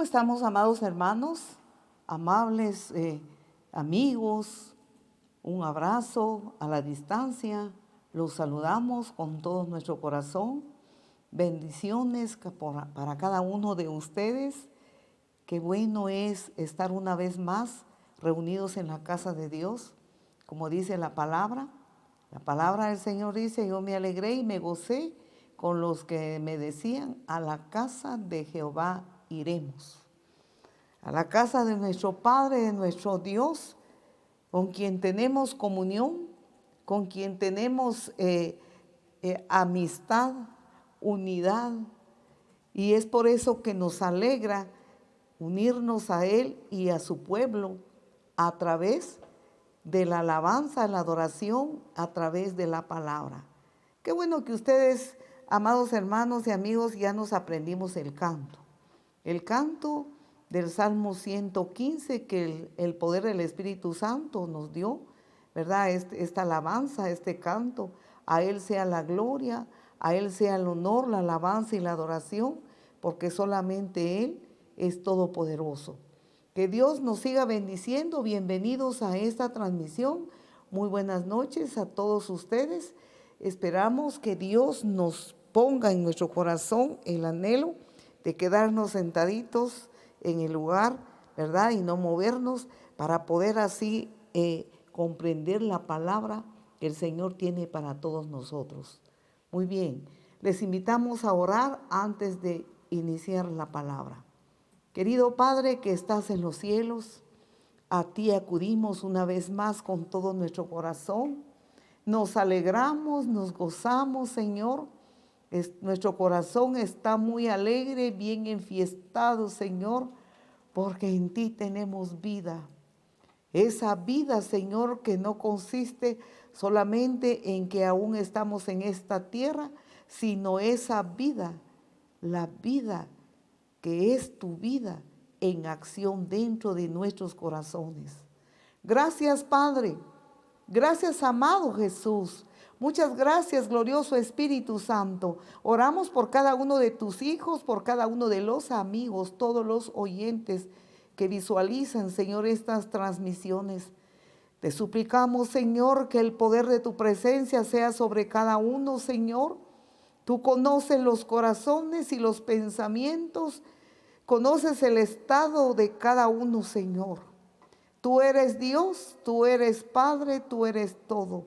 ¿Cómo estamos, amados hermanos, amables amigos? Un abrazo a la distancia. Los saludamos con todo nuestro corazón. Bendiciones para cada uno de ustedes. Qué bueno es estar una vez más reunidos en la casa de Dios, como dice la palabra. La palabra del Señor dice: yo me alegré y me gocé con los que me decían, a la casa de Jehová iremos. A la casa de nuestro Padre, de nuestro Dios, con quien tenemos comunión, con quien tenemos amistad, unidad. Y es por eso que nos alegra unirnos a Él y a su pueblo a través de la alabanza, la adoración, a través de la palabra. Qué bueno que ustedes, amados hermanos y amigos, ya nos aprendimos el canto. El canto del Salmo 115 que el poder del Espíritu Santo nos dio, ¿verdad? Esta alabanza, este canto, a Él sea la gloria, a Él sea el honor, la alabanza y la adoración, porque solamente Él es todopoderoso. Que Dios nos siga bendiciendo. Bienvenidos a esta transmisión. Muy buenas noches a todos ustedes. Esperamos que Dios nos ponga en nuestro corazón el anhelo de quedarnos sentaditos en el lugar, ¿verdad? Y no movernos, para poder así comprender la palabra que el Señor tiene para todos nosotros. Muy bien, les invitamos a orar antes de iniciar la palabra. Querido Padre que estás en los cielos, a ti acudimos una vez más con todo nuestro corazón. Nos alegramos, nos gozamos, Señor. Nuestro corazón está muy alegre, bien enfiestado, Señor, porque en ti tenemos vida. Esa vida, Señor, que no consiste solamente en que aún estamos en esta tierra, sino esa vida, la vida que es tu vida en acción dentro de nuestros corazones. Gracias, Padre. Gracias, amado Jesús. Muchas gracias, glorioso Espíritu Santo. Oramos por cada uno de tus hijos, por cada uno de los amigos, todos los oyentes que visualizan, Señor, estas transmisiones. Te suplicamos, Señor, que el poder de tu presencia sea sobre cada uno, Señor. Tú conoces los corazones y los pensamientos, conoces el estado de cada uno, Señor. Tú eres Dios, tú eres Padre, tú eres todo.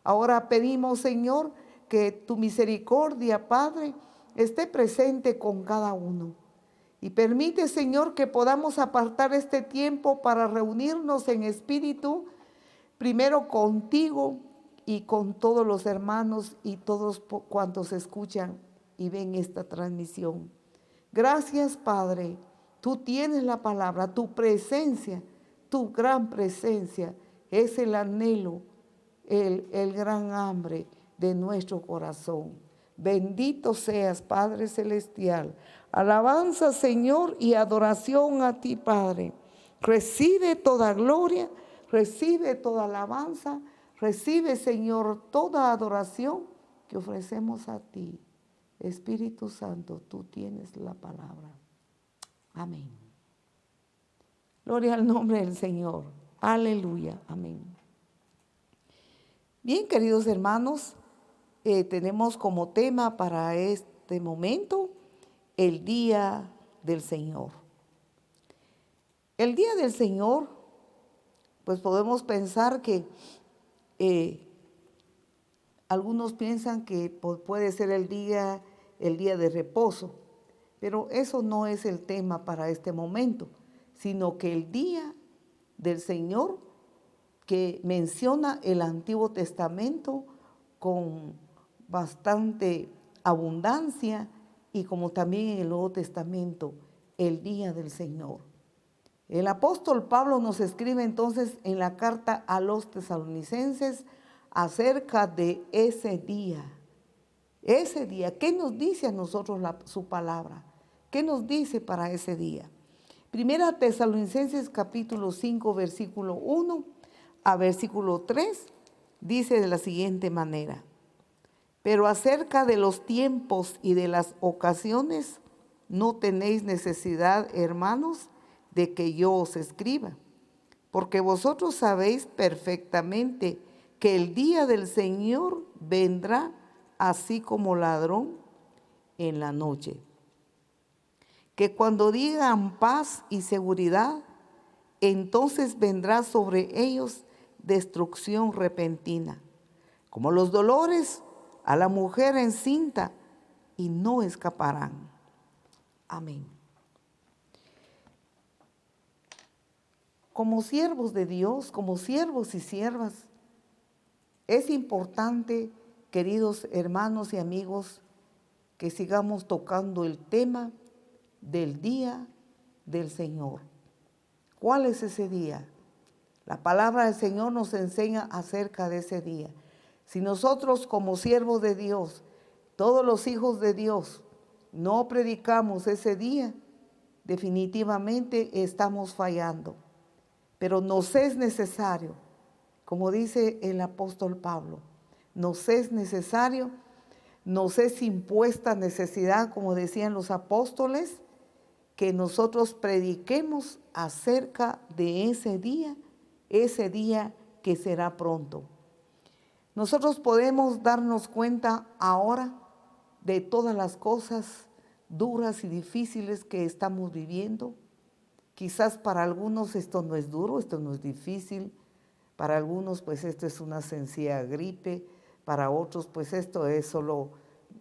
Ahora pedimos, Señor, que tu misericordia, Padre, esté presente con cada uno. Y permite, Señor, que podamos apartar este tiempo para reunirnos en espíritu, primero contigo y con todos los hermanos y todos cuantos escuchan y ven esta transmisión. Gracias, Padre. Tú tienes la palabra, tu presencia, tu gran presencia es el anhelo, el gran hambre de nuestro corazón. Bendito seas, Padre Celestial. Alabanza, Señor, y adoración a ti, Padre. Recibe toda gloria, recibe toda alabanza, recibe, Señor, toda adoración que ofrecemos a ti. Espíritu Santo, tú tienes la palabra. Amén. Gloria al nombre del Señor. Aleluya. Amén. Bien, queridos hermanos, tenemos como tema para este momento el Día del Señor. El Día del Señor, pues podemos pensar que algunos piensan que puede ser el día de reposo, pero eso no es el tema para este momento, sino que el Día del Señor que menciona el Antiguo Testamento con bastante abundancia, y como también en el Nuevo Testamento, el Día del Señor. El apóstol Pablo nos escribe entonces en la carta a los tesalonicenses acerca de ese día. Ese día, ¿qué nos dice a nosotros su palabra? ¿Qué nos dice para ese día? Primera Tesalonicenses capítulo 5, versículo 1 a versículo 3, dice de la siguiente manera: pero acerca de los tiempos y de las ocasiones no tenéis necesidad, hermanos, de que yo os escriba, porque vosotros sabéis perfectamente que el día del Señor vendrá así como ladrón en la noche. Que cuando digan paz y seguridad, entonces vendrá sobre ellos destrucción repentina, como los dolores a la mujer encinta, y no escaparán. Amén. Como siervos de Dios, como siervos y siervas, es importante, queridos hermanos y amigos, que sigamos tocando el tema del día del Señor. ¿Cuál es ese día? La palabra del Señor nos enseña acerca de ese día. Si nosotros como siervos de Dios, todos los hijos de Dios, no predicamos ese día, definitivamente estamos fallando. Pero nos es necesario, como dice el apóstol Pablo, nos es necesario, nos es impuesta necesidad, como decían los apóstoles, que nosotros prediquemos acerca de ese día que será pronto. Nosotros podemos darnos cuenta ahora de todas las cosas duras y difíciles que estamos viviendo. Quizás para algunos esto no es duro, esto no es difícil. Para algunos pues esto es una sencilla gripe. Para otros pues esto es solo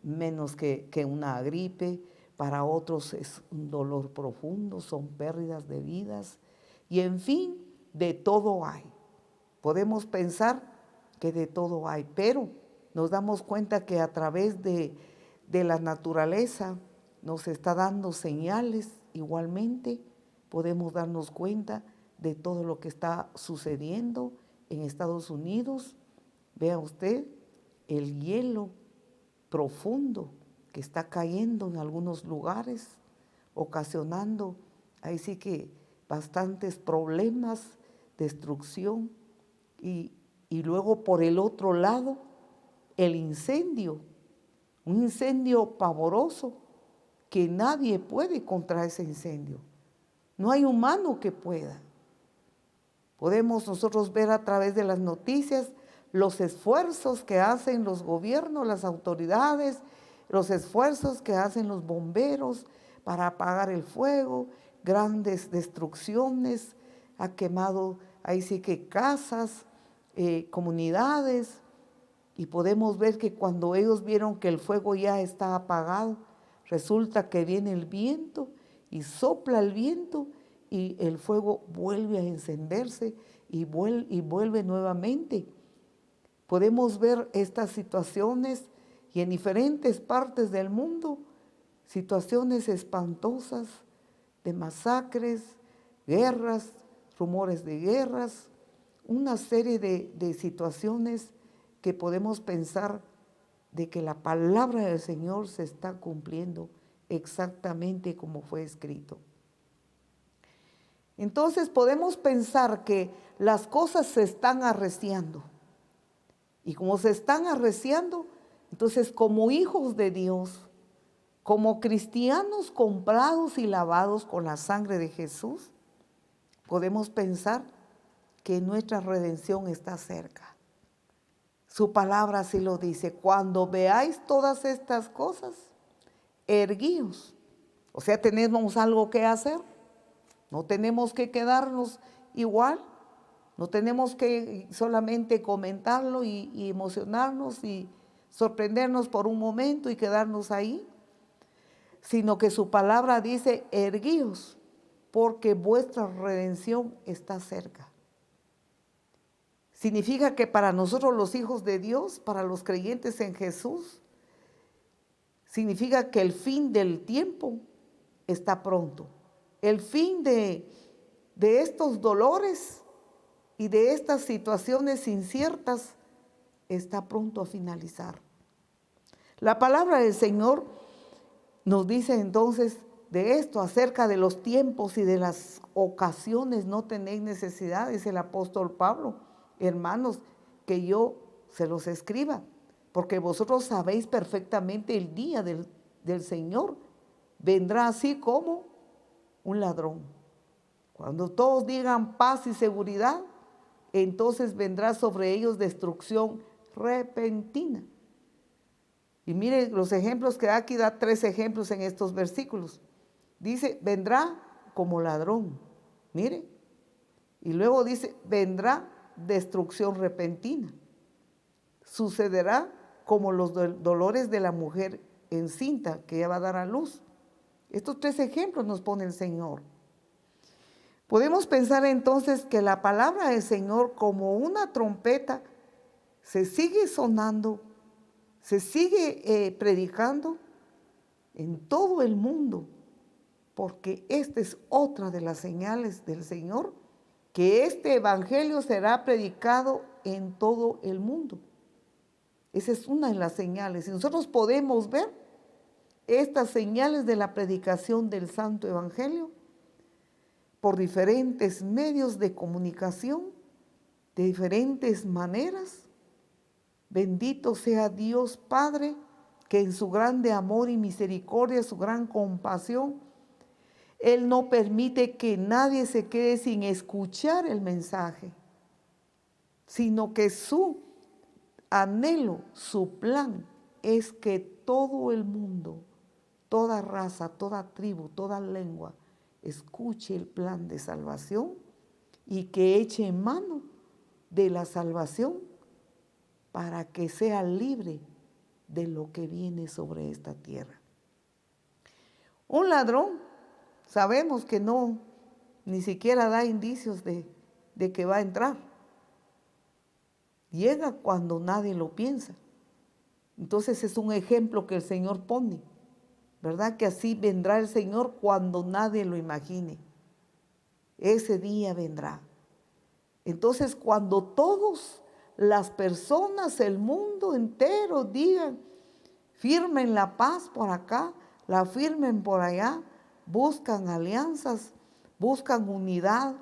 menos que una gripe. Para otros es un dolor profundo, son pérdidas de vidas. Y en fin, de todo hay. Podemos pensar que de todo hay, pero nos damos cuenta que a través de la naturaleza nos está dando señales. Igualmente podemos darnos cuenta de todo lo que está sucediendo en Estados Unidos. Vea usted el hielo profundo que está cayendo en algunos lugares, ocasionando ahí sí que bastantes problemas, destrucción, y luego por el otro lado el incendio, un incendio pavoroso que nadie puede contra ese incendio. No hay humano que pueda. Podemos nosotros ver a través de las noticias los esfuerzos que hacen los gobiernos, las autoridades, los esfuerzos que hacen los bomberos para apagar el fuego, grandes destrucciones, ha quemado ahí sí que casas, comunidades, y podemos ver que cuando ellos vieron que el fuego ya está apagado, resulta que viene el viento y sopla el viento y el fuego vuelve a encenderse y vuelve nuevamente. Podemos ver estas situaciones y en diferentes partes del mundo, situaciones espantosas de masacres, guerras, rumores de guerras, una serie de situaciones que podemos pensar de que la palabra del Señor se está cumpliendo exactamente como fue escrito. Entonces podemos pensar que las cosas se están arreciando. Y como se están arreciando, entonces como hijos de Dios, como cristianos comprados y lavados con la sangre de Jesús, podemos pensar que nuestra redención está cerca. Su palabra así lo dice: cuando veáis todas estas cosas, erguíos. O sea, tenemos algo que hacer. No tenemos que quedarnos igual. No tenemos que solamente comentarlo y emocionarnos y sorprendernos por un momento y quedarnos ahí, sino que su palabra dice: erguíos, porque vuestra redención está cerca. Significa que para nosotros los hijos de Dios, para los creyentes en Jesús, significa que el fin del tiempo está pronto. El fin de estos dolores y de estas situaciones inciertas está pronto a finalizar. La palabra del Señor nos dice entonces de esto, acerca de los tiempos y de las ocasiones. No tenéis necesidad, dice el apóstol Pablo, hermanos, que yo se los escriba, porque vosotros sabéis perfectamente el día del Señor, vendrá así como un ladrón. Cuando todos digan paz y seguridad, entonces vendrá sobre ellos destrucción repentina. Y mire los ejemplos que da aquí, da 3 ejemplos en estos versículos. Dice, vendrá como ladrón, mire. Y luego dice, vendrá destrucción repentina. Sucederá como los dolores de la mujer encinta que ya va a dar a luz. Estos 3 ejemplos nos pone el Señor. Podemos pensar entonces que la palabra del Señor, como una trompeta, se sigue sonando, se sigue predicando en todo el mundo, porque esta es otra de las señales del Señor, que este evangelio será predicado en todo el mundo. Esa es una de las señales. Y nosotros podemos ver estas señales de la predicación del Santo Evangelio por diferentes medios de comunicación, de diferentes maneras. Bendito sea Dios Padre, que en su grande amor y misericordia, su gran compasión, Él no permite que nadie se quede sin escuchar el mensaje, sino que su anhelo, su plan es que todo el mundo, toda raza, toda tribu, toda lengua, escuche el plan de salvación y que eche mano de la salvación para que sea libre de lo que viene sobre esta tierra. Un ladrón, sabemos que no, ni siquiera da indicios de que va a entrar. Llega cuando nadie lo piensa. Entonces es un ejemplo que el Señor pone, ¿verdad? Que así vendrá el Señor cuando nadie lo imagine. Ese día vendrá. Entonces cuando todas las personas, el mundo entero digan, firmen la paz por acá, la firmen por allá, buscan alianzas, buscan unidad,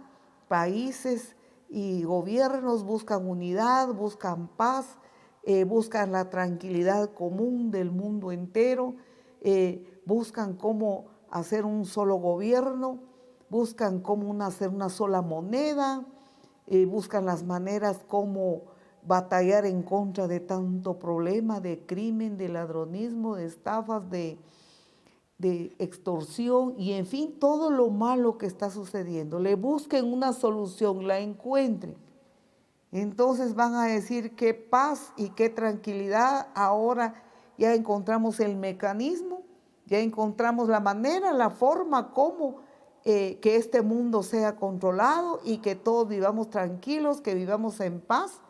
países y gobiernos buscan unidad, buscan paz, buscan la tranquilidad común del mundo entero, buscan cómo hacer un solo gobierno, buscan cómo hacer una sola moneda, buscan las maneras como batallar en contra de tanto problema, de crimen, de ladronismo, de estafas, de extorsión y en fin, todo lo malo que está sucediendo. Le busquen una solución, la encuentren. Entonces van a decir qué paz y qué tranquilidad. Ahora ya encontramos el mecanismo, ya encontramos la manera, la forma como que este mundo sea controlado y que todos vivamos tranquilos, que vivamos en paz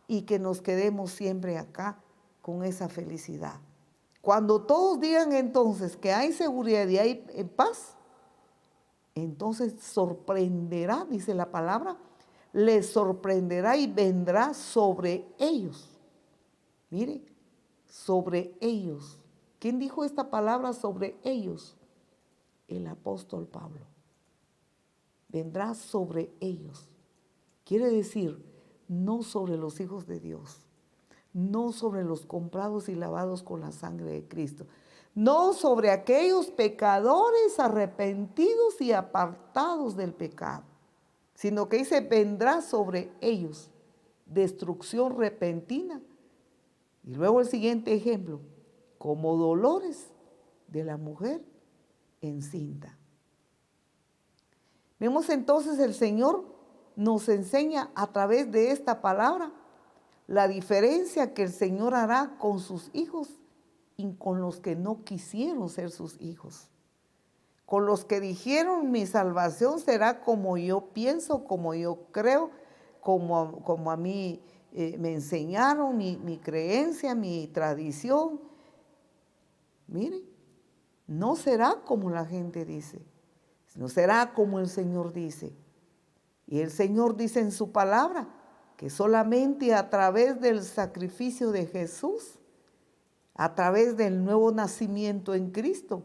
y que nos quedemos siempre acá con esa felicidad. Cuando todos digan entonces que hay seguridad y hay paz, entonces sorprenderá, dice la palabra, les sorprenderá y vendrá sobre ellos. Mire, sobre ellos. ¿Quién dijo esta palabra sobre ellos? El apóstol Pablo. Vendrá sobre ellos. Quiere decir, no sobre los hijos de Dios, no sobre los comprados y lavados con la sangre de Cristo, no sobre aquellos pecadores arrepentidos y apartados del pecado, sino que dice, vendrá sobre ellos destrucción repentina. Y luego el siguiente ejemplo, como dolores de la mujer encinta. Vemos entonces el Señor nos enseña a través de esta palabra la diferencia que el Señor hará con sus hijos y con los que no quisieron ser sus hijos. Con los que dijeron mi salvación será como yo pienso, como yo creo, como a mí me enseñaron, mi creencia, mi tradición. Miren, no será como la gente dice, sino será como el Señor dice. Y el Señor dice en su palabra que solamente a través del sacrificio de Jesús, a través del nuevo nacimiento en Cristo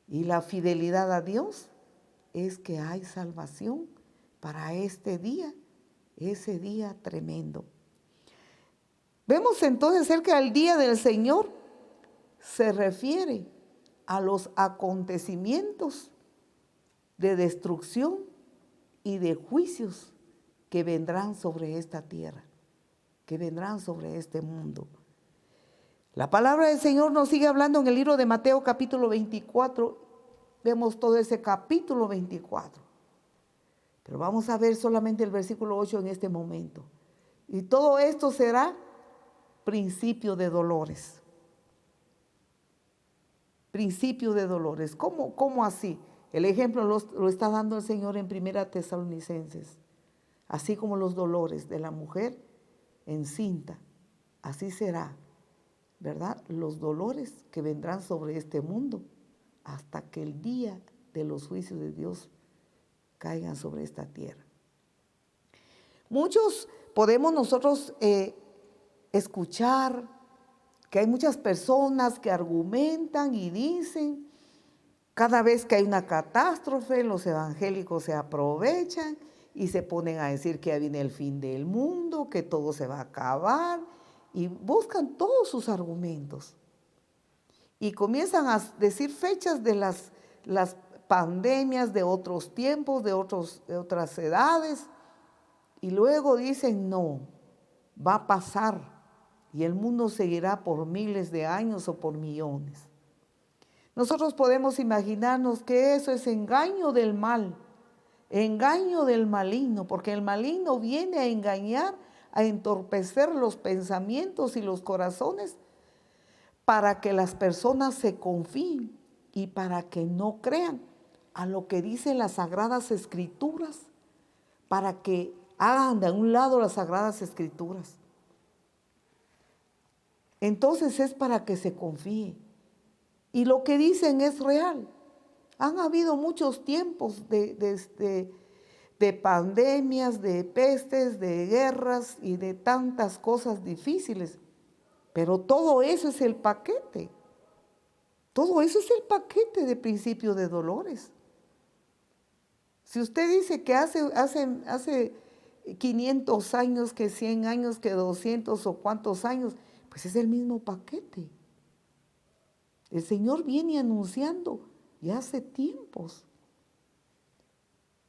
y la fidelidad a Dios, es que hay salvación para este día, ese día tremendo. Vemos entonces cerca del día del Señor, se refiere a los acontecimientos de destrucción y de juicios que vendrán sobre esta tierra, que vendrán sobre este mundo. La palabra del Señor nos sigue hablando en el libro de Mateo capítulo 24. Vemos todo ese capítulo 24. Pero vamos a ver solamente el versículo 8 en este momento. Y todo esto será principio de dolores. Principio de dolores. ¿Cómo así? El ejemplo lo está dando el Señor en 1 Tesalonicenses. Así como los dolores de la mujer encinta, así será, ¿verdad? Los dolores que vendrán sobre este mundo hasta que el día de los juicios de Dios caigan sobre esta tierra. Muchos podemos nosotros escuchar que hay muchas personas que argumentan y dicen, cada vez que hay una catástrofe, los evangélicos se aprovechan y se ponen a decir que ya viene el fin del mundo, que todo se va a acabar, y buscan todos sus argumentos. Y comienzan a decir fechas de las pandemias de otros tiempos, de otras edades, y luego dicen, no, va a pasar, y el mundo seguirá por miles de años o por millones. Nosotros podemos imaginarnos que eso es engaño del mal, engaño del maligno, porque el maligno viene a engañar, a entorpecer los pensamientos y los corazones para que las personas se confíen y para que no crean a lo que dicen las Sagradas Escrituras, para que hagan de un lado las Sagradas Escrituras. Entonces es para que se confíe. Y lo que dicen es real. Han habido muchos tiempos de pandemias, de pestes, de guerras y de tantas cosas difíciles. Pero todo eso es el paquete. Todo eso es el paquete de principio de dolores. Si usted dice que hace 500 años, que 100 años, que 200 o cuántos años, pues es el mismo paquete. El Señor viene anunciando ya hace tiempos.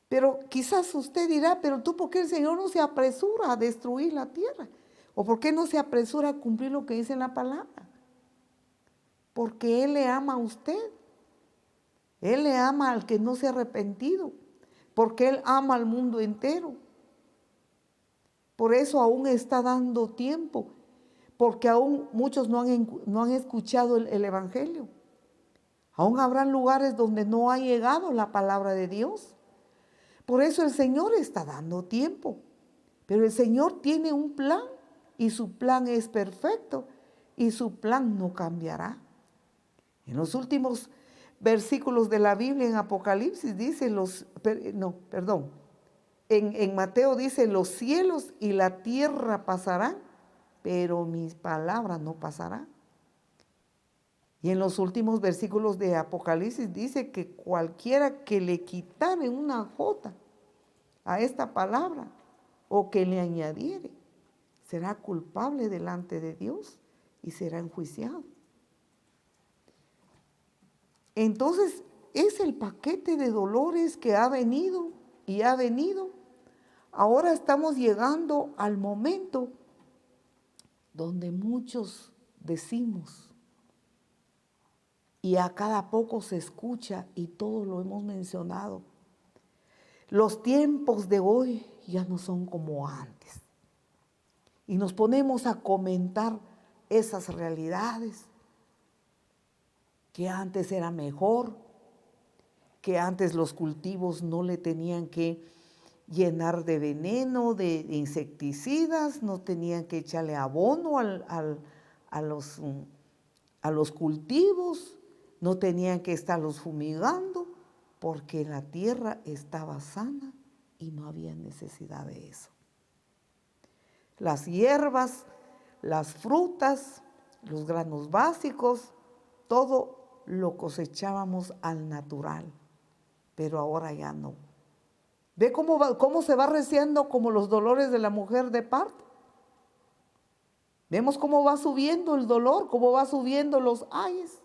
Pero quizás usted dirá, pero tú, ¿por qué el Señor no se apresura a destruir la tierra? ¿O por qué no se apresura a cumplir lo que dice en la palabra? Porque Él le ama a usted. Él le ama al que no se ha arrepentido. Porque Él ama al mundo entero. Por eso aún está dando tiempo. Porque aún muchos no han escuchado el Evangelio. Aún habrán lugares donde no ha llegado la palabra de Dios. Por eso el Señor está dando tiempo. Pero el Señor tiene un plan y su plan es perfecto y su plan no cambiará. En los últimos versículos de la Biblia en Apocalipsis dice en Mateo dice, los cielos y la tierra pasarán, pero mis palabras no pasarán. Y en los últimos versículos de Apocalipsis dice que cualquiera que le quitare una jota a esta palabra o que le añadiere, será culpable delante de Dios y será enjuiciado. Entonces, es el paquete de dolores que ha venido y ha venido. Ahora estamos llegando al momento donde muchos decimos, y a cada poco se escucha, y todos lo hemos mencionado, los tiempos de hoy ya no son como antes. Y nos ponemos a comentar esas realidades, que antes era mejor, que antes los cultivos no le tenían que llenar de veneno, de insecticidas, no tenían que echarle abono a los cultivos, no tenían que estarlos fumigando, porque la tierra estaba sana y no había necesidad de eso. Las hierbas, las frutas, los granos básicos, todo lo cosechábamos al natural, pero ahora ya no. ¿Ve cómo se va reciendo como los dolores de la mujer de parto? Vemos cómo va subiendo el dolor, cómo va subiendo los ayes.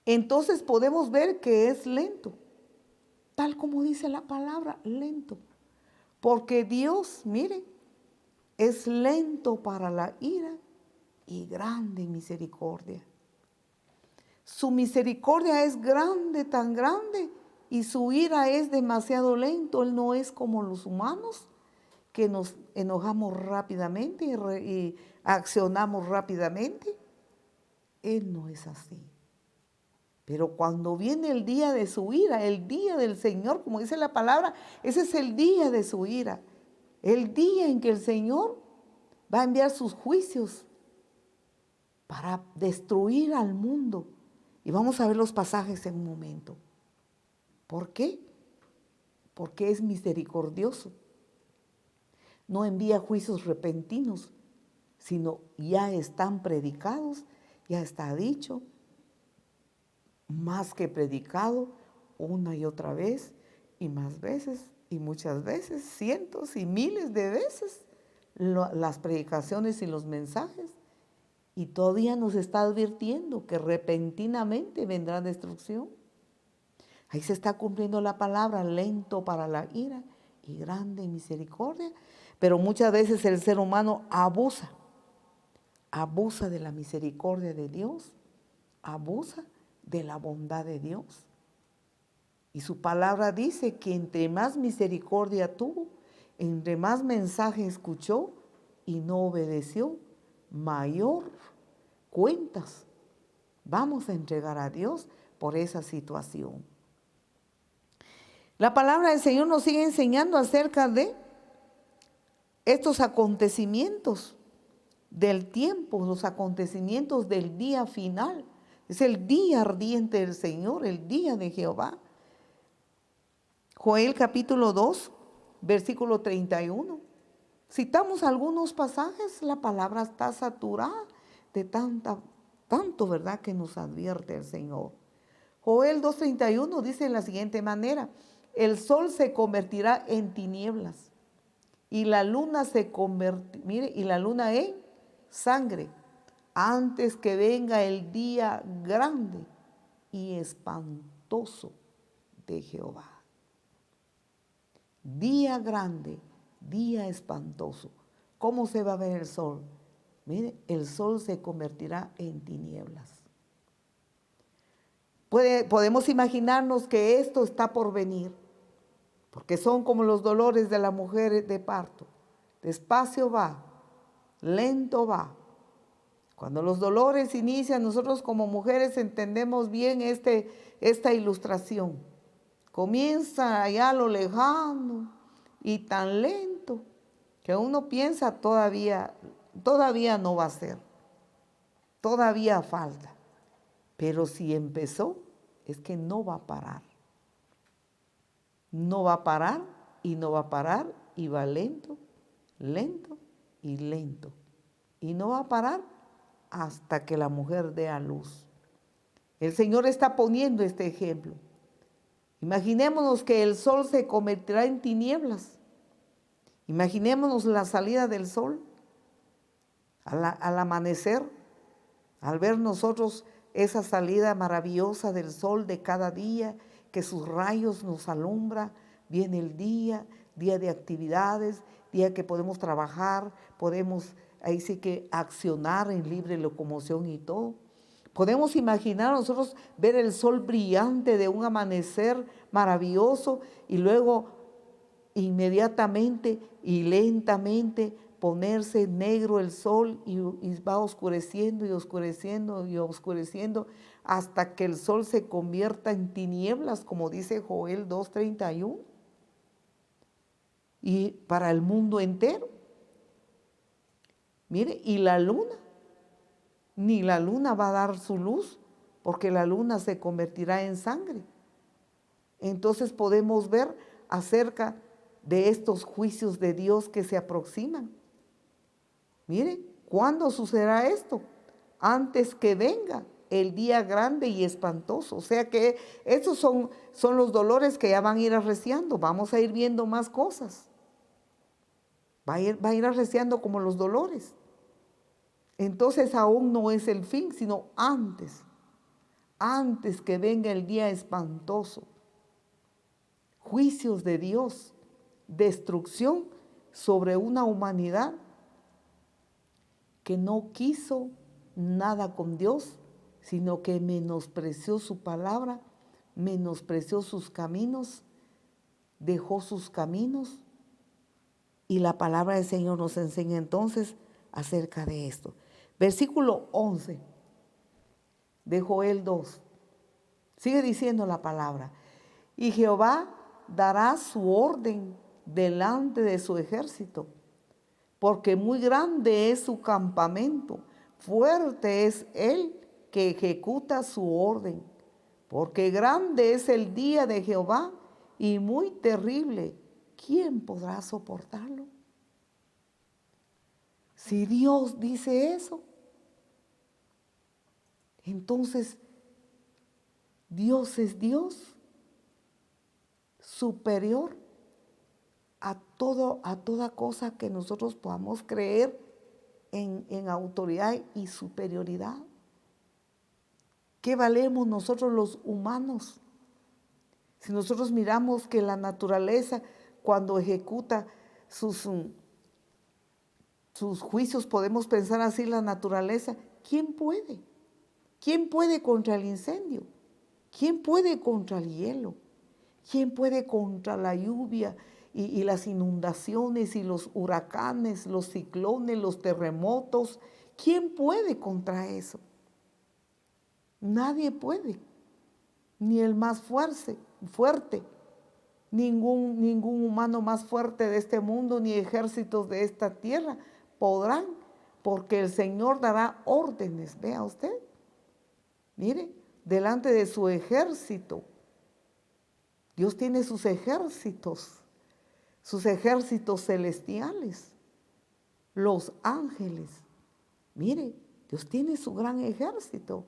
entonces podemos ver que es lento, tal como dice la palabra, lento. Porque Dios, mire, es lento para la ira y grande en misericordia. Su misericordia es grande, tan grande, y su ira es demasiado lento. Él no es como los humanos, que nos enojamos rápidamente y accionamos rápidamente. Él no es así. Pero cuando viene el día de su ira, el día del Señor, como dice la palabra, ese es el día de su ira. El día en que el Señor va a enviar sus juicios para destruir al mundo. Y vamos a ver los pasajes en un momento. ¿Por qué? Porque es misericordioso. No envía juicios repentinos, sino ya están predicados, ya está dicho, más que predicado una y otra vez, y más veces, y muchas veces, cientos y miles de veces, las predicaciones y los mensajes. Y todavía nos está advirtiendo que repentinamente vendrá destrucción. Ahí se está cumpliendo la palabra, lento para la ira y grande en misericordia. Pero muchas veces el ser humano abusa de la misericordia de Dios, abusa de la bondad de Dios. Y su palabra dice que entre más misericordia tuvo, entre más mensaje escuchó y no obedeció, mayor cuentas vamos a entregar a Dios por esa situación. La palabra del Señor nos sigue enseñando acerca de estos acontecimientos del tiempo, los acontecimientos del día final. Es el día ardiente del Señor, el día de Jehová. Joel capítulo 2, versículo 31. Citamos algunos pasajes, la palabra está saturada de tanto, ¿verdad?, que nos advierte el Señor. Joel 2:31 dice de la siguiente manera: el sol se convertirá en tinieblas y la luna y la luna en sangre, antes que venga el día grande y espantoso de Jehová. Día grande, día espantoso. ¿Cómo se va a ver el sol? Mire, el sol se convertirá en tinieblas. Podemos imaginarnos que esto está por venir, porque son como los dolores de la mujer de parto. Despacio va, lento va. Cuando los dolores inician, nosotros como mujeres entendemos bien esta ilustración. Comienza allá a lo lejano y tan lento que uno piensa todavía no va a ser, todavía falta. Pero si empezó, es que no va a parar. No va a parar y no va a parar y va lento, lento y lento. Y no va a parar hasta que la mujer dé a luz. El Señor está poniendo este ejemplo. Imaginémonos que el sol se convertirá en tinieblas. Imaginémonos la salida del sol al amanecer, al ver nosotros esa salida maravillosa del sol de cada día, que sus rayos nos alumbra. Viene el día de actividades, día que podemos trabajar, podemos ahí sí que accionar en libre locomoción y todo. Podemos imaginar nosotros ver el sol brillante de un amanecer maravilloso y luego inmediatamente y lentamente ponerse negro el sol y va oscureciendo y oscureciendo y oscureciendo hasta que el sol se convierta en tinieblas, como dice Joel 2:31, y para el mundo entero. Mire, y la luna, ni la luna va a dar su luz, porque la luna se convertirá en sangre. Entonces podemos ver acerca de estos juicios de Dios que se aproximan. Mire, ¿cuándo sucederá esto? Antes que venga el día grande y espantoso. O sea que estos son los dolores que ya van a ir arreciando. Vamos a ir viendo más cosas. Va a ir arreciando como los dolores. Entonces aún no es el fin, sino antes antes que venga el día espantoso, juicios de Dios, destrucción sobre una humanidad que no quiso nada con Dios, sino que menospreció su palabra, menospreció sus caminos, dejó sus caminos. Y la palabra del Señor nos enseña entonces acerca de esto. Versículo 11 de Joel 2. Sigue diciendo la palabra. Y Jehová dará su orden delante de su ejército, porque muy grande es su campamento, fuerte es él que ejecuta su orden, porque grande es el día de Jehová y muy terrible. ¿Quién podrá soportarlo? Si Dios dice eso, entonces Dios es Dios superior a toda cosa que nosotros podamos creer en autoridad y superioridad. ¿Qué valemos nosotros los humanos? Si nosotros miramos que la naturaleza, cuando ejecuta sus juicios, podemos pensar así, la naturaleza, ¿quién puede? ¿Quién puede contra el incendio? ¿Quién puede contra el hielo? ¿Quién puede contra la lluvia y las inundaciones y los huracanes, los ciclones, los terremotos? ¿Quién puede contra eso? Nadie puede, ni el más fuerte, ningún humano más fuerte de este mundo, ni ejércitos de esta tierra podrán, porque el Señor dará órdenes, vea usted, mire, delante de su ejército. Dios tiene sus ejércitos celestiales, los ángeles. Mire, Dios tiene su gran ejército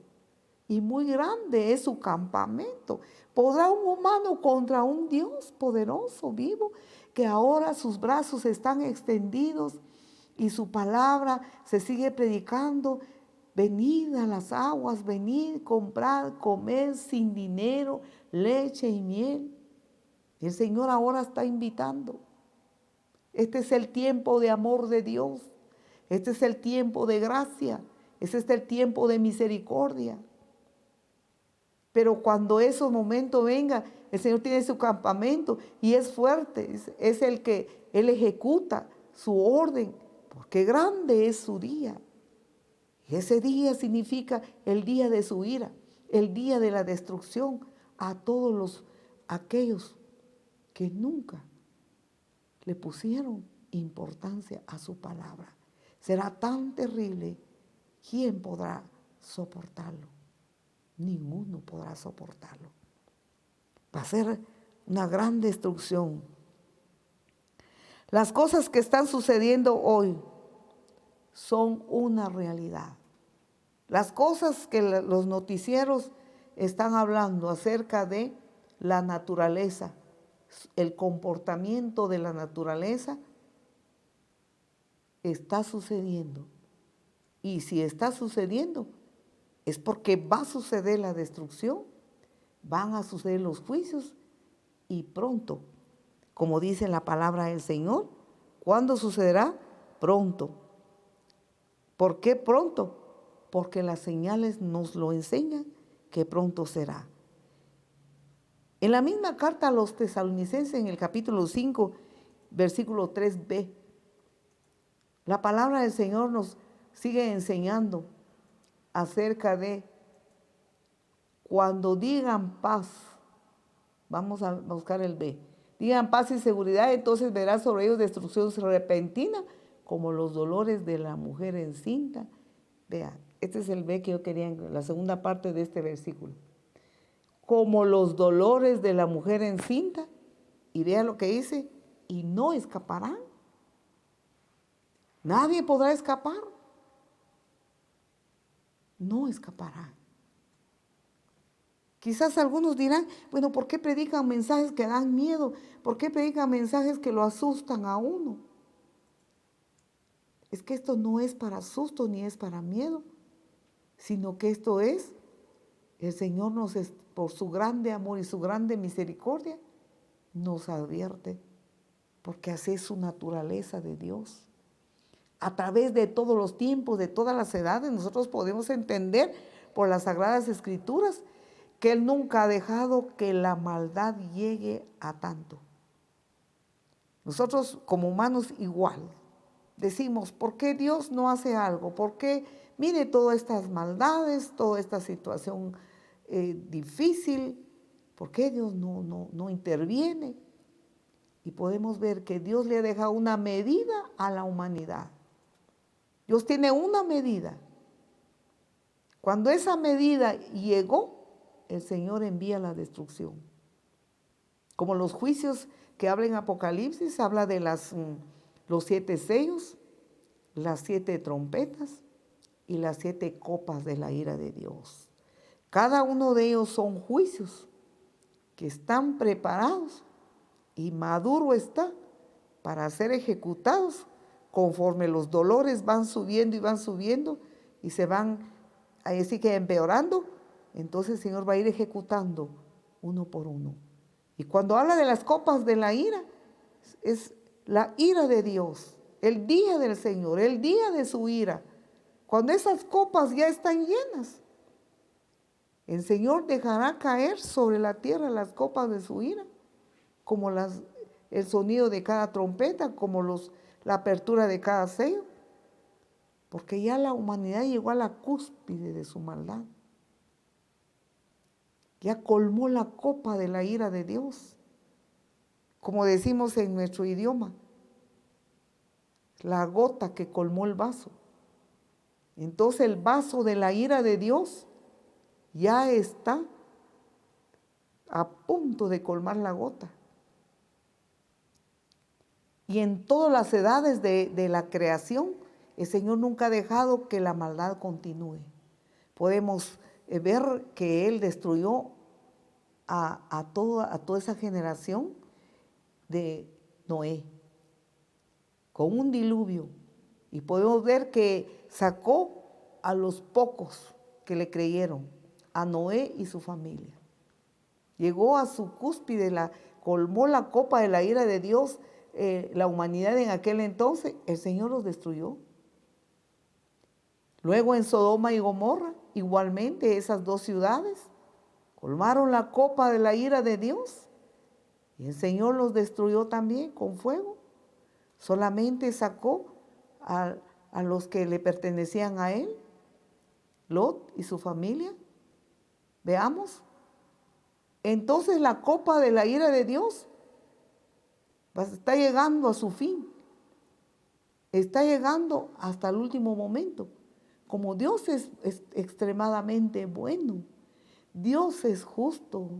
y muy grande es su campamento. ¿Podrá un humano contra un Dios poderoso, vivo, que ahora sus brazos están extendidos y su palabra se sigue predicando? Venid a las aguas, venid, comprar, comer sin dinero, leche y miel. El Señor ahora está invitando. Este es el tiempo de amor de Dios. Este es el tiempo de gracia. Este es el tiempo de misericordia. Pero cuando ese momento venga, el Señor tiene su campamento y es fuerte. Es el que Él ejecuta su orden, porque grande es su día. Y ese día significa el día de su ira, el día de la destrucción a todos aquellos que nunca le pusieron importancia a su palabra. Será tan terrible, ¿quién podrá soportarlo? Ninguno podrá soportarlo. Va a ser una gran destrucción. Las cosas que están sucediendo hoy son una realidad. Las cosas que los noticieros están hablando acerca de la naturaleza, el comportamiento de la naturaleza, está sucediendo. Y si está sucediendo, es porque va a suceder la destrucción, van a suceder los juicios y pronto, como dice la palabra del Señor, ¿cuándo sucederá? Pronto. ¿Por qué pronto? Porque las señales nos lo enseñan que pronto será. En la misma carta a los tesalonicenses, en el capítulo 5, versículo 3b, la palabra del Señor nos sigue enseñando acerca de cuando digan paz. Vamos a buscar el B. Digan paz y seguridad, entonces verás sobre ellos destrucción repentina, como los dolores de la mujer encinta. Vea, este es el B que yo quería en la segunda parte de este versículo. Como los dolores de la mujer encinta. Y vea lo que dice, y no escaparán. Nadie podrá escapar. No escapará. Quizás algunos dirán, bueno, ¿por qué predican mensajes que dan miedo? ¿Por qué predican mensajes que lo asustan a uno? Es que esto no es para susto ni es para miedo, sino que esto es el Señor por su grande amor y su grande misericordia, nos advierte, porque así es su naturaleza de Dios. A través de todos los tiempos, de todas las edades, nosotros podemos entender por las Sagradas Escrituras que Él nunca ha dejado que la maldad llegue a tanto. Nosotros como humanos igual decimos, ¿por qué Dios no hace algo? ¿Por qué mire todas estas maldades, toda esta situación difícil? ¿Por qué Dios no interviene? Y podemos ver que Dios le ha dejado una medida a la humanidad. Dios tiene una medida. Cuando esa medida llegó, el Señor envía la destrucción. Como los juicios que habla en Apocalipsis, habla de los 7 sellos, las 7 trompetas y las 7 copas de la ira de Dios. Cada uno de ellos son juicios que están preparados y maduro está para ser ejecutados conforme los dolores van subiendo y se van así que empeorando. Entonces el Señor va a ir ejecutando uno por uno. Y cuando habla de las copas de la ira, es la ira de Dios, el día del Señor, el día de su ira. Cuando esas copas ya están llenas, el Señor dejará caer sobre la tierra las copas de su ira, como el sonido de cada trompeta, como la apertura de cada sello, porque ya la humanidad llegó a la cúspide de su maldad. Ya colmó la copa de la ira de Dios, como decimos en nuestro idioma, la gota que colmó el vaso. Entonces el vaso de la ira de Dios ya está a punto de colmar la gota. Y en todas las edades de la creación, el Señor nunca ha dejado que la maldad continúe. Podemos ver que Él destruyó a toda esa generación de Noé con un diluvio. Y podemos ver que sacó a los pocos que le creyeron, a Noé y su familia. Llegó a su cúspide, colmó la copa de la ira de Dios, la humanidad en aquel entonces. El Señor los destruyó. Luego en Sodoma y Gomorra, igualmente esas 2 ciudades, colmaron la copa de la ira de Dios y el Señor los destruyó también con fuego. Solamente sacó a los que le pertenecían a él, Lot y su familia. Veamos. Entonces la copa de la ira de Dios está llegando a su fin. Está llegando hasta el último momento. Como Dios es extremadamente bueno, Dios es justo.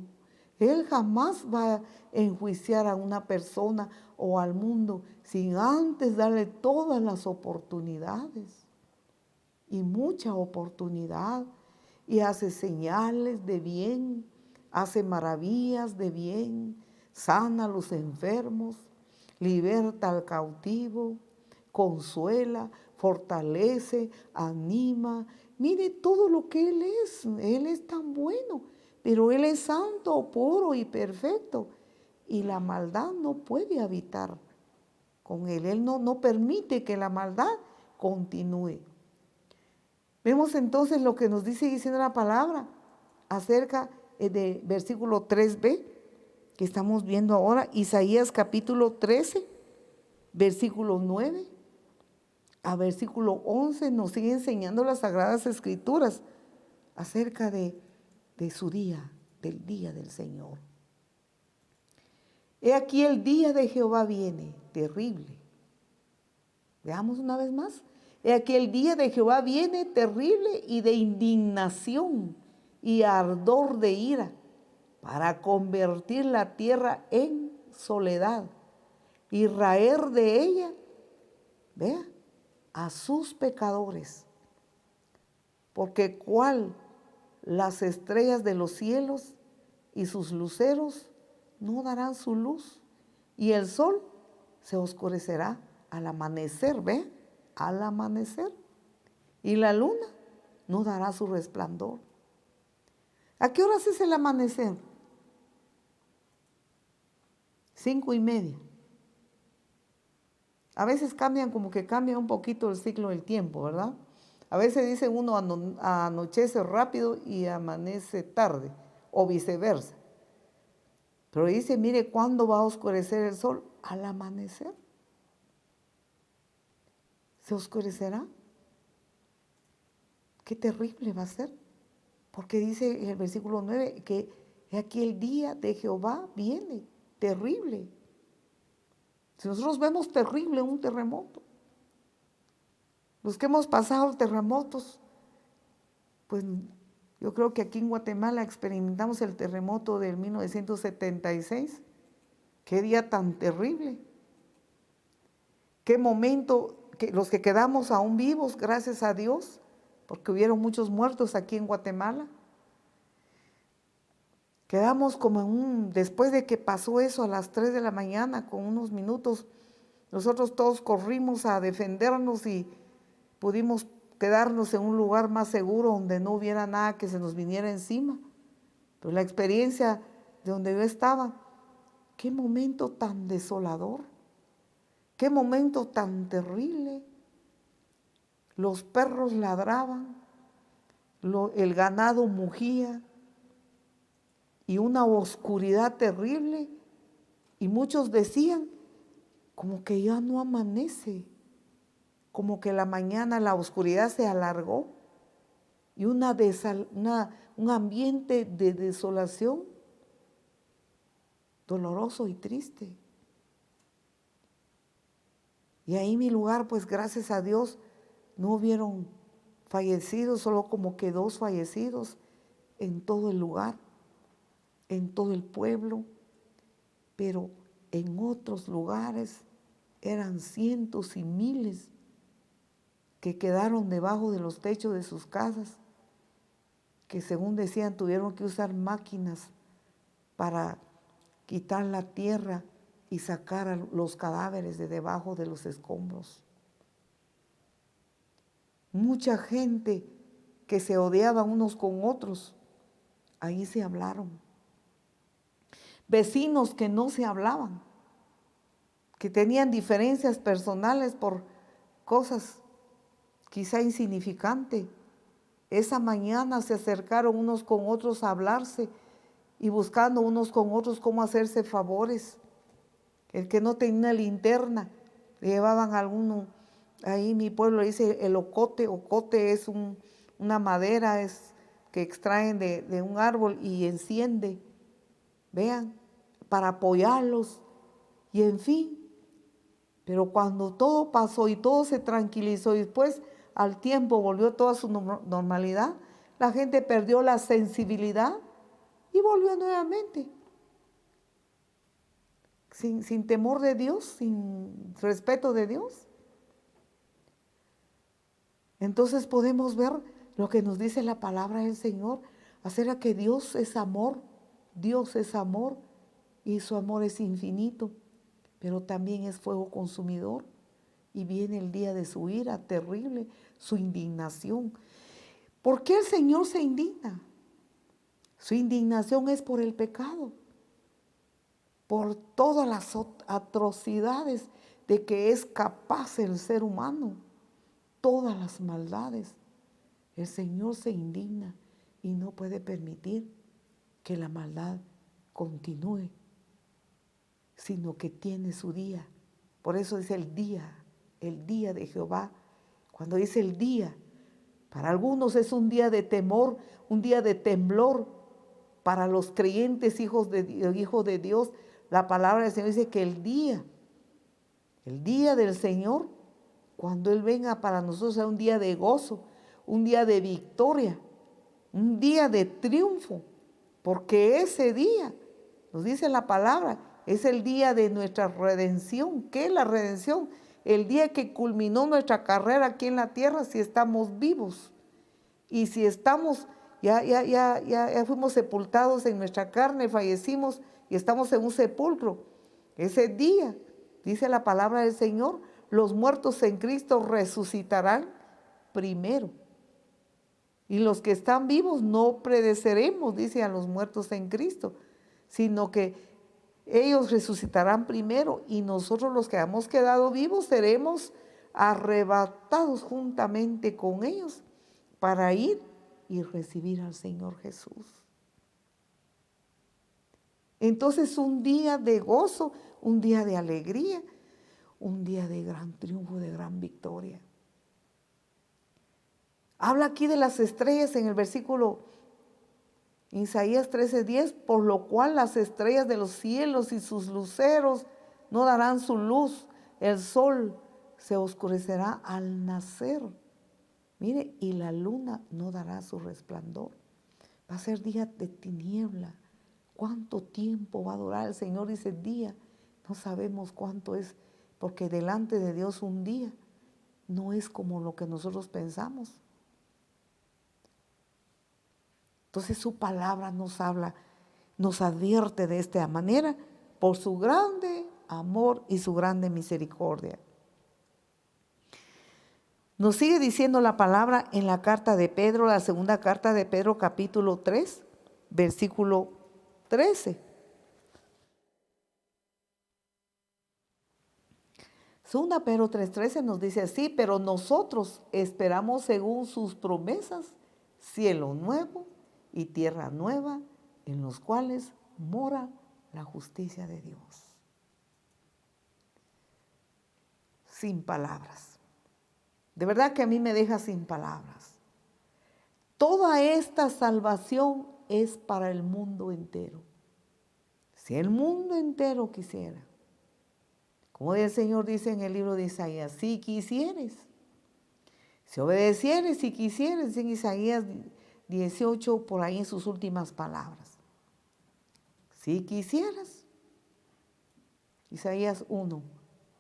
Él jamás va a enjuiciar a una persona o al mundo sin antes darle todas las oportunidades. Y mucha oportunidad. Y hace señales de bien, hace maravillas de bien, sana a los enfermos, liberta al cautivo, consuela, fortalece, anima. Mire todo lo que Él es tan bueno, pero Él es santo, puro y perfecto. Y la maldad no puede habitar con Él. Él no permite que la maldad continúe. Vemos entonces lo que nos dice diciendo la palabra acerca de versículo 3b, que estamos viendo ahora, Isaías capítulo 13, versículo 9 a versículo 11, nos sigue enseñando las Sagradas Escrituras acerca de su día, del día del Señor. He aquí el día de Jehová viene, terrible. Veamos una vez más. He aquí el día de Jehová viene terrible y de indignación y ardor de ira, para convertir la tierra en soledad y raer de ella, vea, a sus pecadores. Porque cual las estrellas de los cielos y sus luceros no darán su luz, y el sol se oscurecerá al amanecer, ¿ve? Al amanecer. Y la luna no dará su resplandor. ¿A qué horas es el amanecer? 5:30. A veces como que cambia un poquito el ciclo del tiempo, ¿verdad? A veces dice uno anochece rápido y amanece tarde, o viceversa. Pero dice, mire, ¿cuándo va a oscurecer el sol? Al amanecer. ¿Se oscurecerá? Qué terrible va a ser. Porque dice en el versículo 9 que aquí el día de Jehová viene, terrible. Si nosotros vemos terrible un terremoto, los que hemos pasado terremotos, pues yo creo que aquí en Guatemala experimentamos el terremoto del 1976. Qué día tan terrible. Qué momento, que los que quedamos aún vivos, gracias a Dios, porque hubieron muchos muertos aquí en Guatemala. Quedamos como después de que pasó eso a las 3 de la mañana, con unos minutos, nosotros todos corrimos a defendernos y pudimos quedarnos en un lugar más seguro donde no hubiera nada que se nos viniera encima. Pero la experiencia de donde yo estaba, qué momento tan desolador, qué momento tan terrible. Los perros ladraban, el ganado mugía y una oscuridad terrible. Y muchos decían, como que ya no amanece, como que la mañana la oscuridad se alargó y un ambiente de desolación doloroso y triste. Y ahí mi lugar, pues gracias a Dios, no hubieron fallecidos, solo como que 2 fallecidos en todo el lugar, en todo el pueblo, pero en otros lugares eran cientos y miles que quedaron debajo de los techos de sus casas, que según decían tuvieron que usar máquinas para quitar la tierra y sacar a los cadáveres de debajo de los escombros. Mucha gente que se odiaba unos con otros, ahí se hablaron. Vecinos que no se hablaban, que tenían diferencias personales por cosas quizá insignificantes. Esa mañana se acercaron unos con otros a hablarse y buscando unos con otros cómo hacerse favores. El que no tenía linterna, le llevaban a alguno. Ahí mi pueblo dice el ocote. Ocote es una madera que extraen de un árbol y enciende, vean, para apoyarlos. Y en fin, pero cuando todo pasó y todo se tranquilizó y después al tiempo volvió toda su normalidad, la gente perdió la sensibilidad y volvió nuevamente. Sin temor de Dios, sin respeto de Dios. Entonces podemos ver lo que nos dice la palabra del Señor, acerca que Dios es amor y su amor es infinito, pero también es fuego consumidor y viene el día de su ira terrible, su indignación. ¿Por qué el Señor se indigna? Su indignación es por el pecado, por todas las atrocidades de que es capaz el ser humano, todas las maldades. El Señor se indigna y no puede permitir que la maldad continúe, sino que tiene su día. Por eso dice el día de Jehová. Cuando dice el día, para algunos es un día de temor, un día de temblor. Para los creyentes, hijos de Dios, la palabra del Señor dice que el día del Señor, cuando Él venga para nosotros, es un día de gozo, un día de victoria, un día de triunfo, porque ese día, nos dice la palabra, es el día de nuestra redención. ¿Qué es la redención? El día que culminó nuestra carrera aquí en la tierra, si estamos vivos. Y si estamos, ya fuimos sepultados en nuestra carne, fallecimos y estamos en un sepulcro. Ese día, dice la palabra del Señor, los muertos en Cristo resucitarán primero. Y los que están vivos no pereceremos, dice, a los muertos en Cristo, sino que ellos resucitarán primero y nosotros los que hemos quedado vivos seremos arrebatados juntamente con ellos para ir y recibir al Señor Jesús. Entonces un día de gozo, un día de alegría, un día de gran triunfo, de gran victoria. Habla aquí de las estrellas en el versículo Isaías 13:10, por lo cual las estrellas de los cielos y sus luceros no darán su luz, el sol se oscurecerá al nacer. Mire, y la luna no dará su resplandor. Va a ser día de tiniebla. ¿Cuánto tiempo va a durar? El Señor dice día, no sabemos cuánto es, porque delante de Dios un día no es como lo que nosotros pensamos. Entonces su palabra nos habla, nos advierte de esta manera por su grande amor y su grande misericordia. Nos sigue diciendo la palabra en la carta de Pedro, la segunda carta de Pedro, capítulo 3, versículo 13. Segunda Pedro 3:13 nos dice así, pero nosotros esperamos según sus promesas, cielo nuevo y tierra nueva, en los cuales mora la justicia de Dios. Sin palabras. De verdad que a mí me deja sin palabras. Toda esta salvación es para el mundo entero. Si el mundo entero quisiera, como el Señor dice en el libro de Isaías, si quisieres, si obedecieres, si quisieres, en Isaías 18, por ahí en sus últimas palabras. Si quisieras, Isaías 1,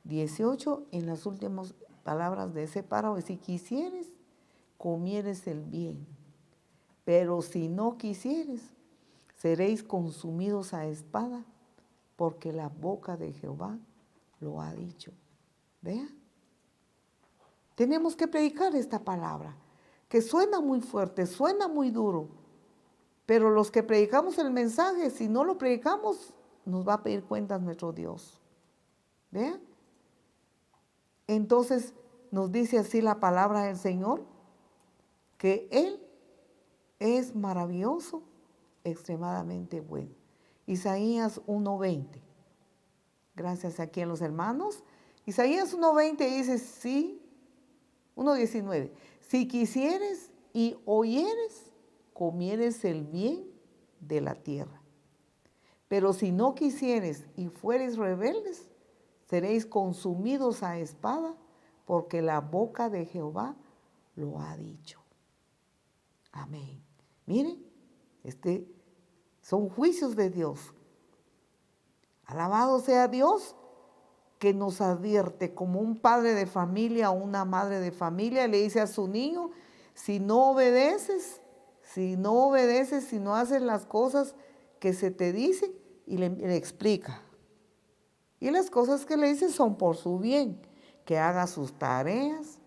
18, en las últimas palabras de ese párrafo, si quisieres, comieres el bien, pero si no quisieres, seréis consumidos a espada, porque la boca de Jehová lo ha dicho. ¿Vea? Tenemos que predicar esta palabra, que suena muy fuerte, suena muy duro, pero los que predicamos el mensaje, si no lo predicamos, nos va a pedir cuentas nuestro Dios. ¿Vea? Entonces nos dice así la palabra del Señor, que Él es maravilloso, extremadamente bueno. Isaías 1:20. Gracias aquí a los hermanos. Isaías 1:20 dice, sí, 1:19. Si quisieres y oyeres, comieres el bien de la tierra. Pero si no quisieres y fueres rebeldes, seréis consumidos a espada, porque la boca de Jehová lo ha dicho. Amén. Miren, son juicios de Dios. Alabado sea Dios, que nos advierte como un padre de familia o una madre de familia le dice a su niño, si no obedeces, si no haces las cosas que se te dicen, y le explica. Y las cosas que le dice son por su bien, que haga sus tareas,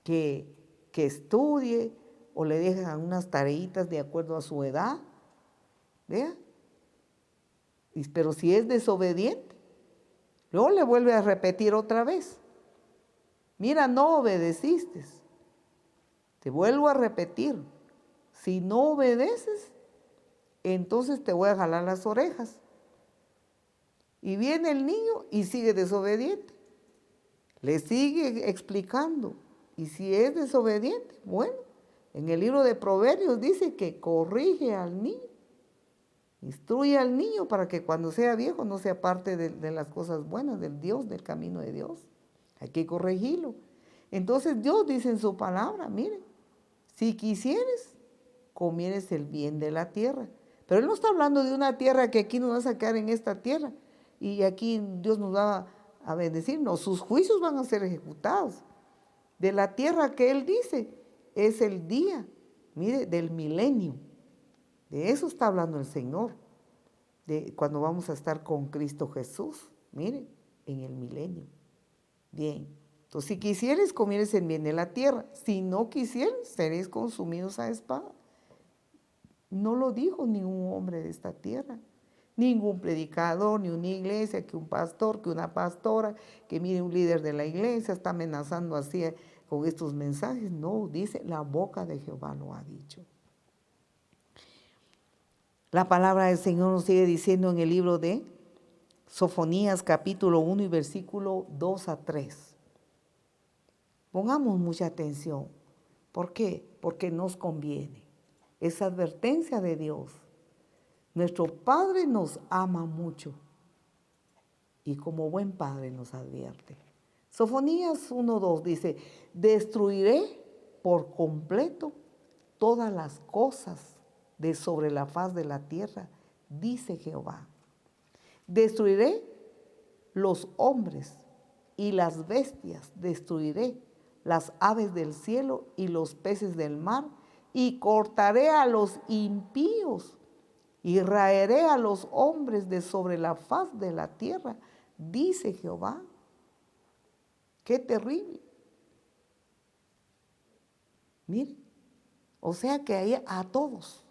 que estudie, o le dejan unas tareitas de acuerdo a su edad. ¿Vea? Pero si es desobediente, luego le vuelve a repetir otra vez. Mira, no obedeciste. Te vuelvo a repetir. Si no obedeces, entonces te voy a jalar las orejas. Y viene el niño y sigue desobediente. Le sigue explicando. Y si es desobediente, bueno, en el libro de Proverbios dice que corrige al niño. Instruye al niño para que cuando sea viejo no sea parte de las cosas buenas del Dios, del camino de Dios. Hay que corregirlo. Entonces Dios dice en su palabra, miren, si quisieres, comieres el bien de la tierra. Pero Él no está hablando de una tierra que aquí nos va a sacar en esta tierra y aquí Dios nos va a bendecir. No, sus juicios van a ser ejecutados. De la tierra que Él dice es el día, mire, del milenio. De eso está hablando el Señor, de cuando vamos a estar con Cristo Jesús, mire, en el milenio. Bien, Entonces, si quisieres, comieres el bien de la tierra. Si no quisieres, seréis consumidos a espada. No lo dijo ningún hombre de esta tierra. Ningún predicador, ni una iglesia, que un pastor, que una pastora, que mire un líder de la iglesia está amenazando así con estos mensajes. No, dice, la boca de Jehová lo ha dicho. La palabra del Señor nos sigue diciendo en el libro de Sofonías capítulo 1 y versículo 2 a 3. Pongamos mucha atención. ¿Por qué? Porque nos conviene. Es advertencia de Dios. Nuestro Padre nos ama mucho y como buen Padre nos advierte. Sofonías 1:2 dice, destruiré por completo todas las cosas de sobre la faz de la tierra, dice Jehová. Destruiré los hombres y las bestias, destruiré las aves del cielo y los peces del mar, y cortaré a los impíos y raeré a los hombres de sobre la faz de la tierra, dice Jehová. Qué terrible. Mire, o sea que hay a todos.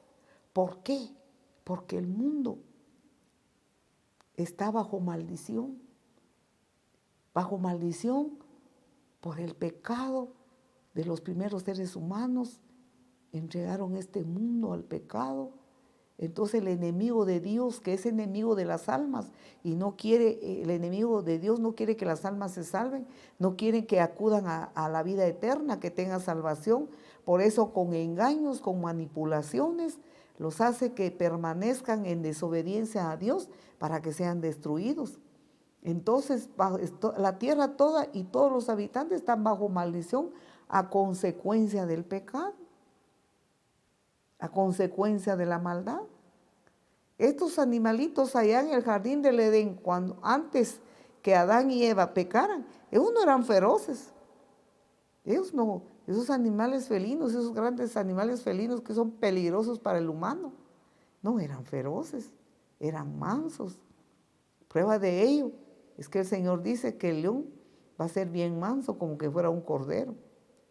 ¿Por qué? Porque el mundo está bajo maldición por el pecado de los primeros seres humanos. Entregaron este mundo al pecado. Entonces el enemigo de Dios, que es enemigo de las almas, y no quiere, el enemigo de Dios no quiere que las almas se salven, no quiere que acudan a la vida eterna, que tengan salvación. Por eso con engaños, con manipulaciones, los hace que permanezcan en desobediencia a Dios para que sean destruidos. Entonces la tierra toda y todos los habitantes están bajo maldición a consecuencia del pecado, a consecuencia de la maldad. Estos animalitos allá en el jardín del Edén, cuando antes que Adán y Eva pecaran, ellos no eran feroces. Ellos no, esos animales felinos, esos grandes animales felinos que son peligrosos para el humano, no eran feroces, eran mansos. Prueba de ello es que el Señor dice que el león va a ser bien manso, como que fuera un cordero.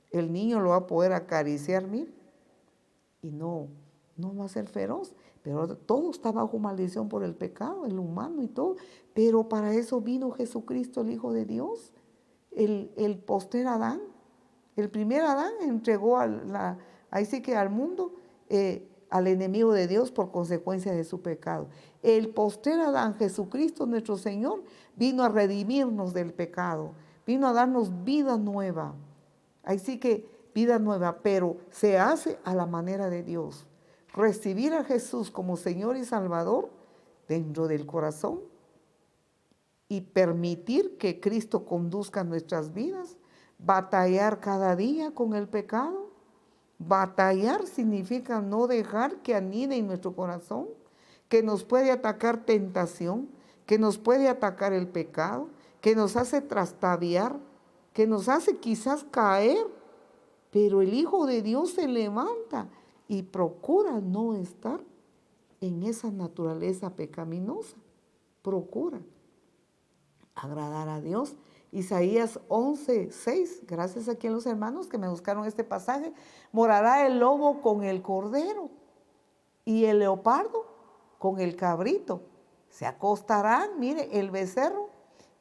El niño lo va a poder acariciar, mire, y no va a ser feroz. Pero todo está bajo maldición por el pecado, el humano y todo. Pero para eso vino Jesucristo, el Hijo de Dios, el postrer Adán. El primer Adán entregó ahí sí que al mundo, al enemigo de Dios por consecuencia de su pecado. El postrer Adán, Jesucristo nuestro Señor, vino a redimirnos del pecado, vino a darnos vida nueva. Ahí sí que vida nueva, pero se hace a la manera de Dios. Recibir a Jesús como Señor y Salvador dentro del corazón y permitir que Cristo conduzca nuestras vidas. Batallar cada día con el pecado. Batallar significa no dejar que anide en nuestro corazón, que nos puede atacar tentación, que nos puede atacar el pecado, que nos hace trastabillar, que nos hace quizás caer, pero el Hijo de Dios se levanta y procura no estar en esa naturaleza pecaminosa. Procura agradar a Dios. Isaías 11:6, gracias aquí a los hermanos que me buscaron este pasaje. Morará el lobo con el cordero y el leopardo con el cabrito. Se acostarán, mire, el becerro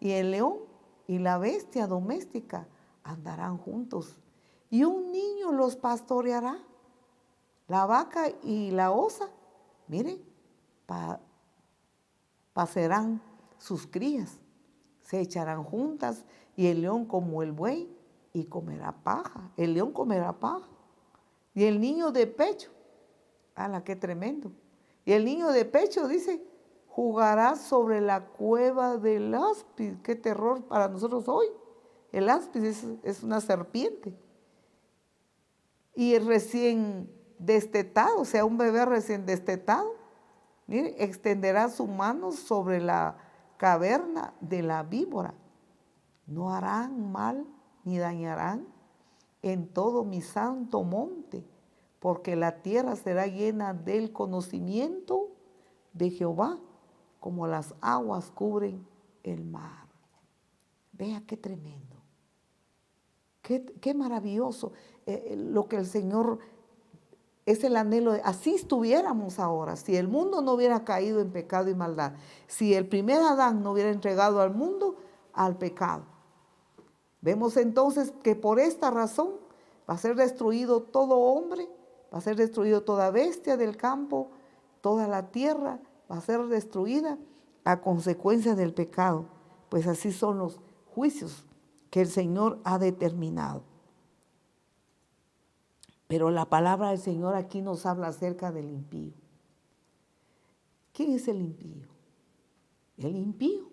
y el león y la bestia doméstica andarán juntos. Y un niño los pastoreará. La vaca y la osa, mire, pacerán sus crías. Se echarán juntas y el león como el buey y comerá paja. El león comerá paja. Y el niño de pecho, ¡ala, qué tremendo! Y el niño de pecho dice, jugará sobre la cueva del áspid. ¡Qué terror para nosotros hoy! El áspid es una serpiente. Y el recién destetado, o sea, un bebé recién destetado, mire, extenderá su mano sobre la caverna de la víbora. No harán mal ni dañarán en todo mi santo monte, porque la tierra será llena del conocimiento de Jehová, como las aguas cubren el mar. Vea qué tremendo. Qué maravilloso lo que el Señor es el anhelo. Así estuviéramos ahora, si el mundo no hubiera caído en pecado y maldad, si el primer Adán no hubiera entregado al mundo al pecado. Vemos entonces que por esta razón va a ser destruido todo hombre, va a ser destruido toda bestia del campo, toda la tierra va a ser destruida a consecuencia del pecado, pues así son los juicios que el Señor ha determinado. Pero la palabra del Señor aquí nos habla acerca del impío. ¿Quién es el impío? El impío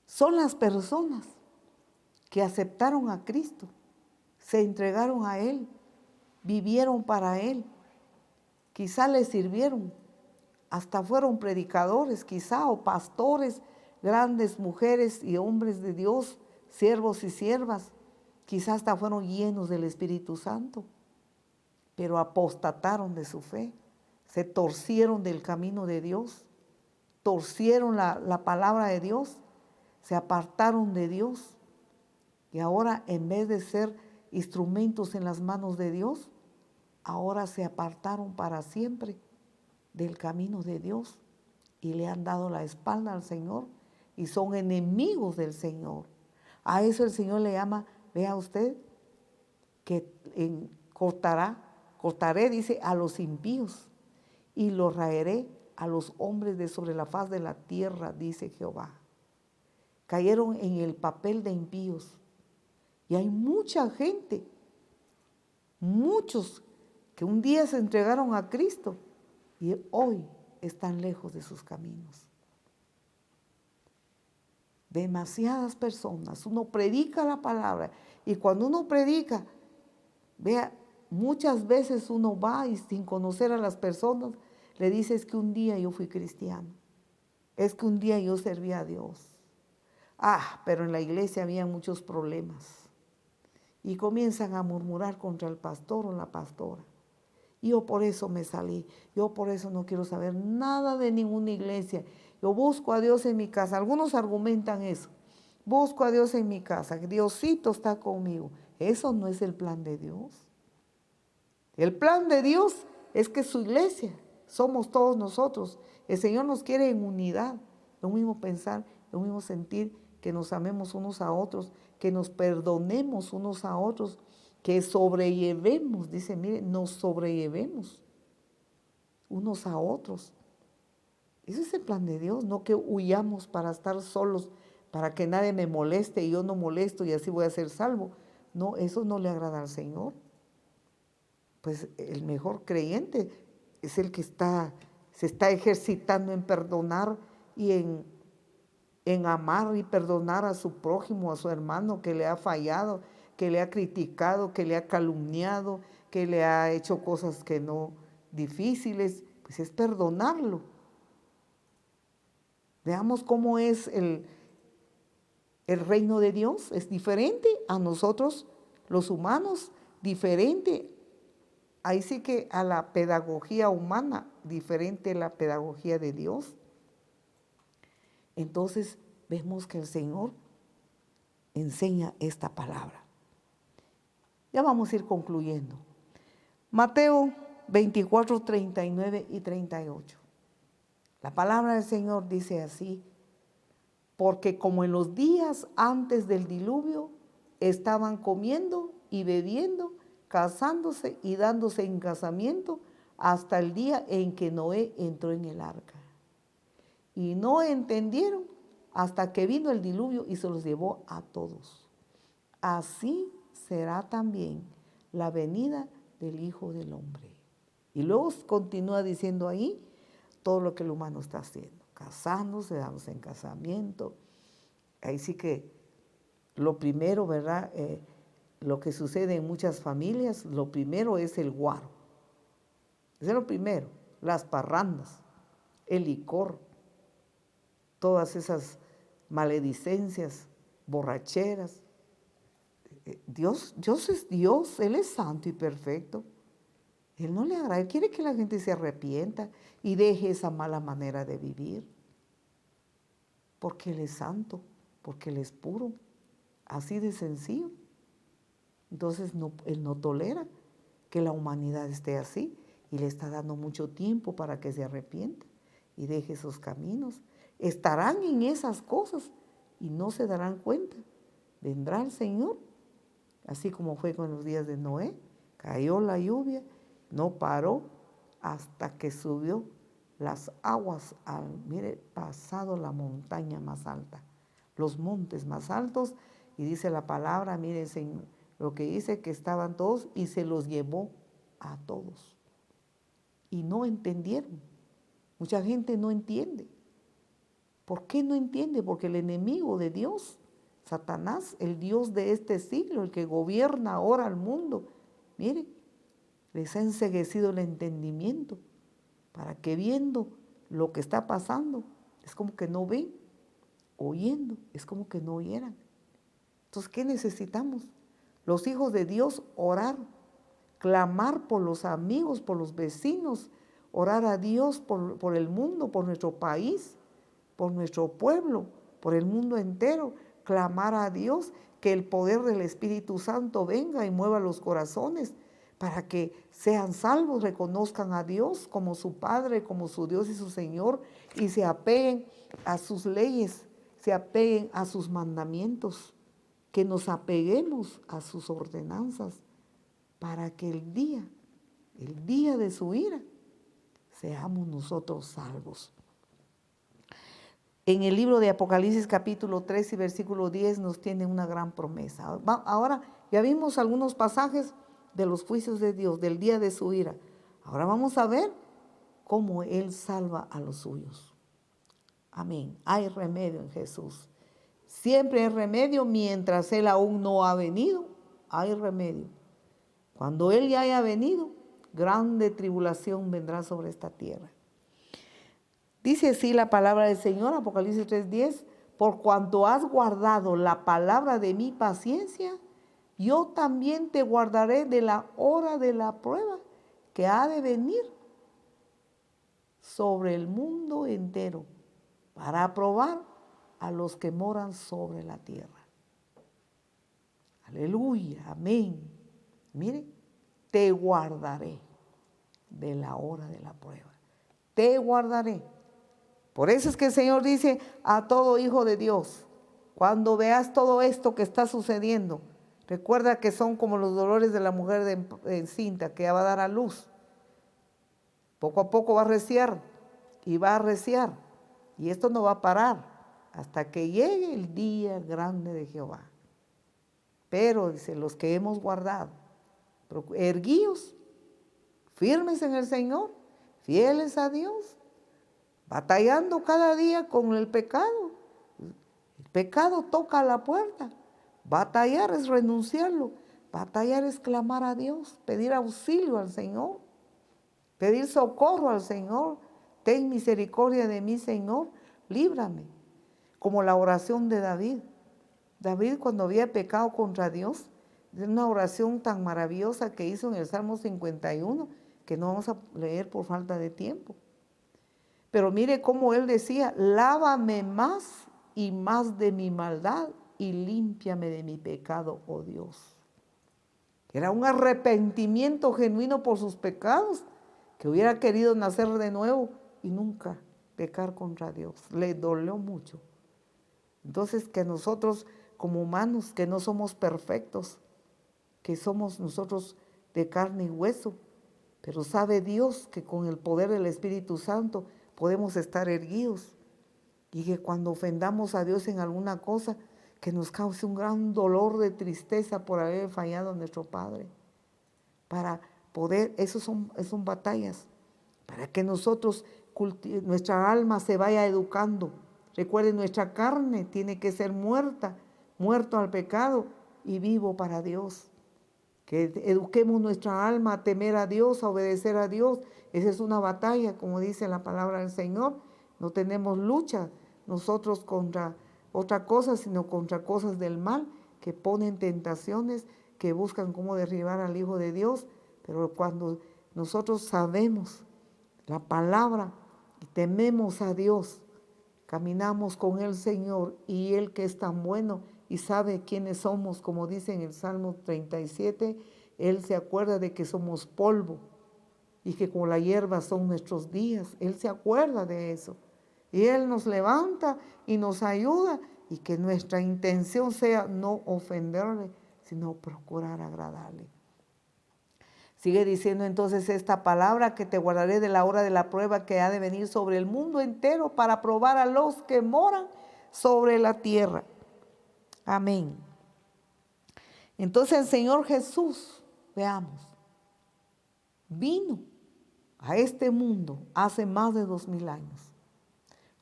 son las personas que aceptaron a Cristo, se entregaron a Él, vivieron para Él, quizá le sirvieron, hasta fueron predicadores, quizá, o pastores, grandes mujeres y hombres de Dios, siervos y siervas, quizá hasta fueron llenos del Espíritu Santo, pero apostataron de su fe, se torcieron del camino de Dios, torcieron la palabra de Dios, se apartaron de Dios, y ahora en vez de ser instrumentos en las manos de Dios, ahora se apartaron para siempre del camino de Dios y le han dado la espalda al Señor y son enemigos del Señor. A eso el Señor le llama, vea usted, que cortaré, dice, a los impíos y los raeré a los hombres de sobre la faz de la tierra, dice Jehová. Cayeron en el papel de impíos. Y hay mucha gente, muchos que un día se entregaron a Cristo y hoy están lejos de sus caminos. Demasiadas personas, uno predica la palabra y cuando uno predica, vea, muchas veces uno va y sin conocer a las personas, le dice es que un día yo fui cristiano, es que un día yo serví a Dios. Pero en la iglesia había muchos problemas. Y comienzan a murmurar contra el pastor o la pastora. Yo por eso me salí, yo por eso no quiero saber nada de ninguna iglesia. Yo busco a Dios en mi casa. Algunos argumentan eso. Busco a Dios en mi casa, Diosito está conmigo. Eso no es el plan de Dios. El plan de Dios es que su iglesia somos todos nosotros. El Señor nos quiere en unidad, lo mismo pensar, lo mismo sentir, que nos amemos unos a otros, que nos perdonemos unos a otros, que sobrellevemos, dice, mire, nos sobrellevemos unos a otros. Ese es el plan de Dios, no que huyamos para estar solos, para que nadie me moleste y yo no molesto y así voy a ser salvo. No, eso no le agrada al Señor. Pues el mejor creyente es el que se está ejercitando en perdonar y en amar y perdonar a su prójimo, a su hermano que le ha fallado, que le ha criticado, que le ha calumniado, que le ha hecho cosas que no difíciles, pues es perdonarlo. Veamos cómo es el reino de Dios, es diferente a nosotros los humanos, diferente, ahí sí que a la pedagogía humana, diferente a la pedagogía de Dios. Entonces vemos que el Señor enseña esta palabra. Ya vamos a ir concluyendo. Mateo 24, 39 y 38. La palabra del Señor dice así: porque como en los días antes del diluvio estaban comiendo y bebiendo, casándose y dándose en casamiento hasta el día en que Noé entró en el arca. Y no entendieron hasta que vino el diluvio y se los llevó a todos. Así será también la venida del Hijo del Hombre. Y luego continúa diciendo ahí todo lo que el humano está haciendo, casándose, dándose en casamiento. Ahí sí que lo primero, ¿verdad? Lo que sucede en muchas familias, lo primero es el guaro. Eso es lo primero, las parrandas, el licor, todas esas maledicencias, borracheras. Dios es Dios, Él es santo y perfecto. Él no le agrada, Él quiere que la gente se arrepienta y deje esa mala manera de vivir. Porque Él es santo, porque Él es puro, así de sencillo. Entonces Él no tolera que la humanidad esté así y le está dando mucho tiempo para que se arrepienta y deje esos caminos. Estarán en esas cosas y no se darán cuenta. Vendrá el Señor, así como fue con los días de Noé. Cayó la lluvia, no paró hasta que subió las aguas, mire, pasado la montaña más alta, los montes más altos, y dice la palabra, mire, Señor, lo que dice que estaban todos y se los llevó a todos. Y no entendieron. Mucha gente no entiende. ¿Por qué no entiende? Porque el enemigo de Dios, Satanás, el Dios de este siglo, el que gobierna ahora al mundo, mire, les ha enceguecido el entendimiento para que viendo lo que está pasando, es como que no ven, oyendo, es como que no oyeran. Entonces, ¿qué necesitamos? Los hijos de Dios, orar, clamar por los amigos, por los vecinos, orar a Dios por el mundo, por nuestro país, por nuestro pueblo, por el mundo entero, clamar a Dios, que el poder del Espíritu Santo venga y mueva los corazones para que sean salvos, reconozcan a Dios como su Padre, como su Dios y su Señor, y se apeguen a sus leyes, se apeguen a sus mandamientos, que nos apeguemos a sus ordenanzas, para que el día de su ira, seamos nosotros salvos. En el libro de Apocalipsis capítulo 3 y versículo 10 nos tiene una gran promesa. Ahora ya vimos algunos pasajes de los juicios de Dios, del día de su ira. Ahora vamos a ver cómo Él salva a los suyos. Amén. Hay remedio en Jesús. Siempre hay remedio mientras Él aún no ha venido. Hay remedio. Cuando Él ya haya venido, grande tribulación vendrá sobre esta tierra. Dice así la palabra del Señor, Apocalipsis 3:10, por cuanto has guardado la palabra de mi paciencia, yo también te guardaré de la hora de la prueba que ha de venir sobre el mundo entero para probar a los que moran sobre la tierra. Aleluya, amén. Mire, te guardaré de la hora de la prueba. Te guardaré. Por eso es que el Señor dice a todo hijo de Dios, cuando veas todo esto que está sucediendo, recuerda que son como los dolores de la mujer encinta que ya va a dar a luz. Poco a poco va a reciar y va a reciar. Y esto no va a parar hasta que llegue el día grande de Jehová. Pero, dice, los que hemos guardado, erguíos, firmes en el Señor, fieles a Dios, batallando cada día con el pecado. El pecado toca a la puerta. Batallar es renunciarlo. Batallar es clamar a Dios, pedir auxilio al Señor, pedir socorro al Señor. Ten misericordia de mí, Señor, líbrame. Como la oración de David. David, cuando había pecado contra Dios, es una oración tan maravillosa que hizo en el Salmo 51, que no vamos a leer por falta de tiempo. Pero mire cómo él decía, lávame más y más de mi maldad y límpiame de mi pecado, oh Dios. Era un arrepentimiento genuino por sus pecados, que hubiera querido nacer de nuevo y nunca pecar contra Dios. Le dolió mucho. Entonces, que nosotros como humanos, que no somos perfectos, que somos nosotros de carne y hueso, pero sabe Dios que con el poder del Espíritu Santo podemos estar erguidos, y que cuando ofendamos a Dios en alguna cosa, que nos cause un gran dolor de tristeza por haber fallado a nuestro Padre. Para poder, esos son batallas, para que nosotros, nuestra alma se vaya educando. Recuerden, nuestra carne tiene que ser muerto al pecado y vivo para Dios. Que eduquemos nuestra alma a temer a Dios, a obedecer a Dios. Esa es una batalla, como dice la palabra del Señor. No tenemos lucha nosotros contra otra cosa, sino contra cosas del mal, que ponen tentaciones, que buscan cómo derribar al Hijo de Dios. Pero cuando nosotros sabemos la palabra y tememos a Dios, caminamos con el Señor, y Él, que es tan bueno, y sabe quiénes somos, como dice en el Salmo 37, Él se acuerda de que somos polvo y que como la hierba son nuestros días. Él se acuerda de eso. Y Él nos levanta y nos ayuda, y que nuestra intención sea no ofenderle, sino procurar agradarle. Sigue diciendo entonces esta palabra: que te guardaré de la hora de la prueba que ha de venir sobre el mundo entero para probar a los que moran sobre la tierra. Amén. Entonces el Señor Jesús, veamos, vino a este mundo hace más de 2000 años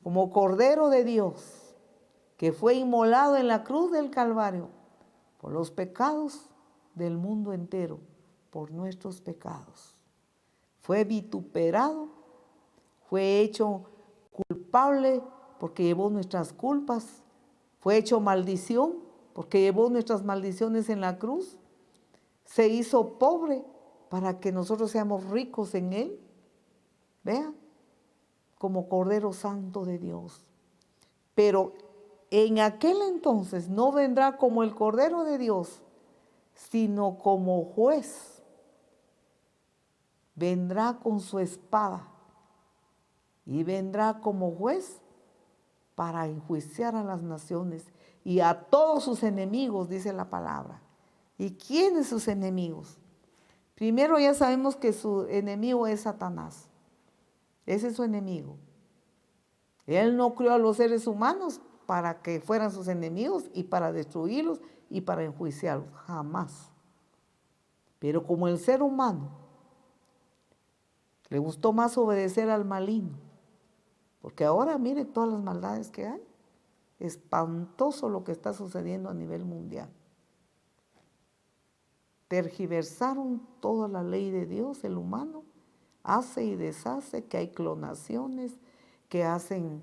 como Cordero de Dios, que fue inmolado en la cruz del Calvario por los pecados del mundo entero, por nuestros pecados. Fue vituperado, fue hecho culpable porque llevó nuestras culpas, fue hecho maldición porque llevó nuestras maldiciones en la cruz, se hizo pobre para que nosotros seamos ricos en Él. Vean, como Cordero Santo de Dios. Pero en aquel entonces no vendrá como el Cordero de Dios, sino como juez. Vendrá con su espada y vendrá como juez para enjuiciar a las naciones y a todos sus enemigos, dice la palabra. ¿Y quiénes sus enemigos? Primero ya sabemos que su enemigo es Satanás. Ese es su enemigo. Él no creó a los seres humanos para que fueran sus enemigos y para destruirlos y para enjuiciarlos. Jamás. Pero como el ser humano le gustó más obedecer al maligno, porque ahora mire todas las maldades que hay. Espantoso lo que está sucediendo a nivel mundial. Tergiversaron toda la ley de Dios, el humano hace y deshace, que hay clonaciones, que hacen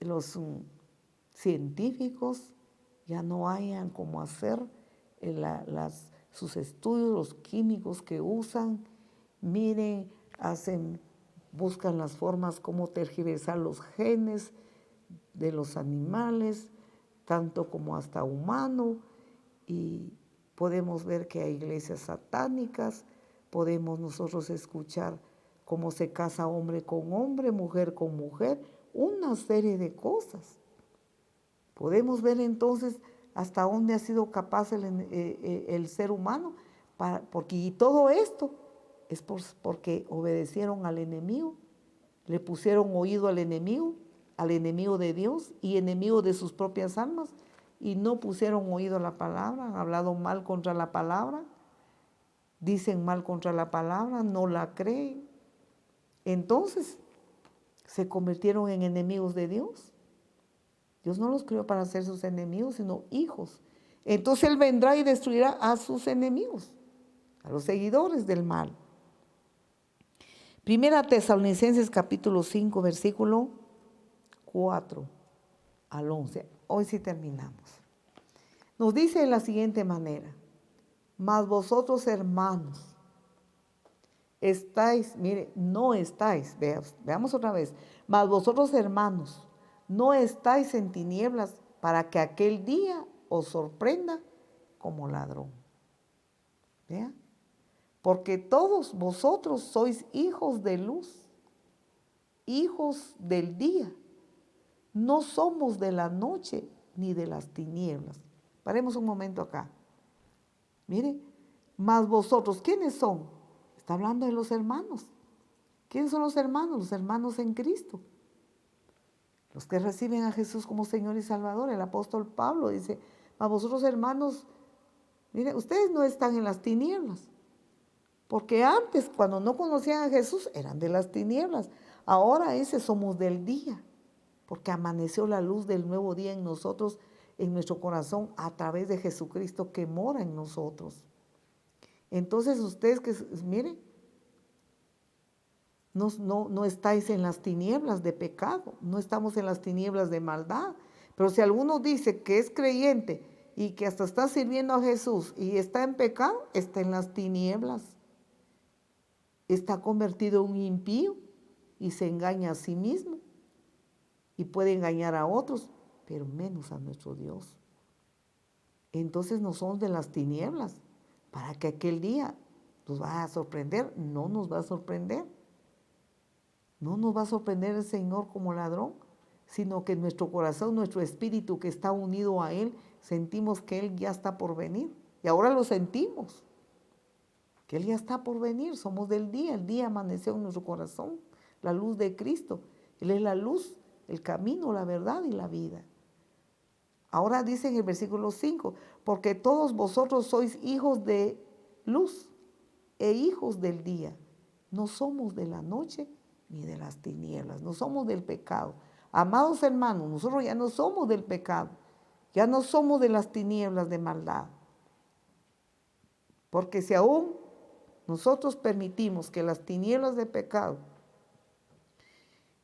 los científicos, ya no hayan cómo hacer sus estudios, los químicos que usan, miren, buscan las formas como tergiversar los genes de los animales, tanto como hasta humano, y podemos ver que hay iglesias satánicas, podemos nosotros escuchar cómo se casa hombre con hombre, mujer con mujer, una serie de cosas. Podemos ver entonces hasta dónde ha sido capaz el ser humano, y todo esto es porque obedecieron al enemigo, le pusieron oído al enemigo de Dios y enemigo de sus propias almas, y no pusieron oído a la palabra, han hablado mal contra la palabra, dicen mal contra la palabra, no la creen. Entonces se convirtieron en enemigos de Dios. Dios no los creó para ser sus enemigos, sino hijos. Entonces Él vendrá y destruirá a sus enemigos, a los seguidores del mal. Primera Tesalonicenses capítulo 5, versículo 4 al 11. Hoy sí terminamos. Nos dice de la siguiente manera: mas vosotros, hermanos, estáis, mire, no estáis, veamos otra vez, mas vosotros, hermanos, no estáis en tinieblas para que aquel día os sorprenda como ladrón. ¿Vean? Porque todos vosotros sois hijos de luz, hijos del día. No somos de la noche ni de las tinieblas. Paremos un momento acá. Mire, mas vosotros, ¿quiénes son? Está hablando de los hermanos. ¿Quiénes son los hermanos? Los hermanos en Cristo. Los que reciben a Jesús como Señor y Salvador. El apóstol Pablo dice: mas vosotros, hermanos, mire, ustedes no están en las tinieblas. Porque antes, cuando no conocían a Jesús, eran de las tinieblas. Ahora somos del día. Porque amaneció la luz del nuevo día en nosotros, en nuestro corazón, a través de Jesucristo que mora en nosotros. Entonces ustedes miren, no estáis en las tinieblas de pecado, no estamos en las tinieblas de maldad. Pero si alguno dice que es creyente y que hasta está sirviendo a Jesús y está en pecado, está en las tinieblas. Está convertido en un impío y se engaña a sí mismo. Y puede engañar a otros, pero menos a nuestro Dios. entonces no somos de las tinieblas, para que aquel día nos va a sorprender. No nos va a sorprender. No nos va a sorprender el Señor como ladrón, sino que nuestro corazón, nuestro espíritu que está unido a Él, sentimos que Él ya está por venir. Y ahora lo sentimos, que Él ya está por venir. Somos del día, el día amaneció en nuestro corazón, la luz de Cristo. Él es la luz, el camino, la verdad y la vida. Ahora dice en el versículo 5, porque todos vosotros sois hijos de luz e hijos del día. No somos de la noche ni de las tinieblas, no somos del pecado. Amados hermanos, nosotros ya no somos del pecado, ya no somos de las tinieblas de maldad. Porque si aún nosotros permitimos que las tinieblas de pecado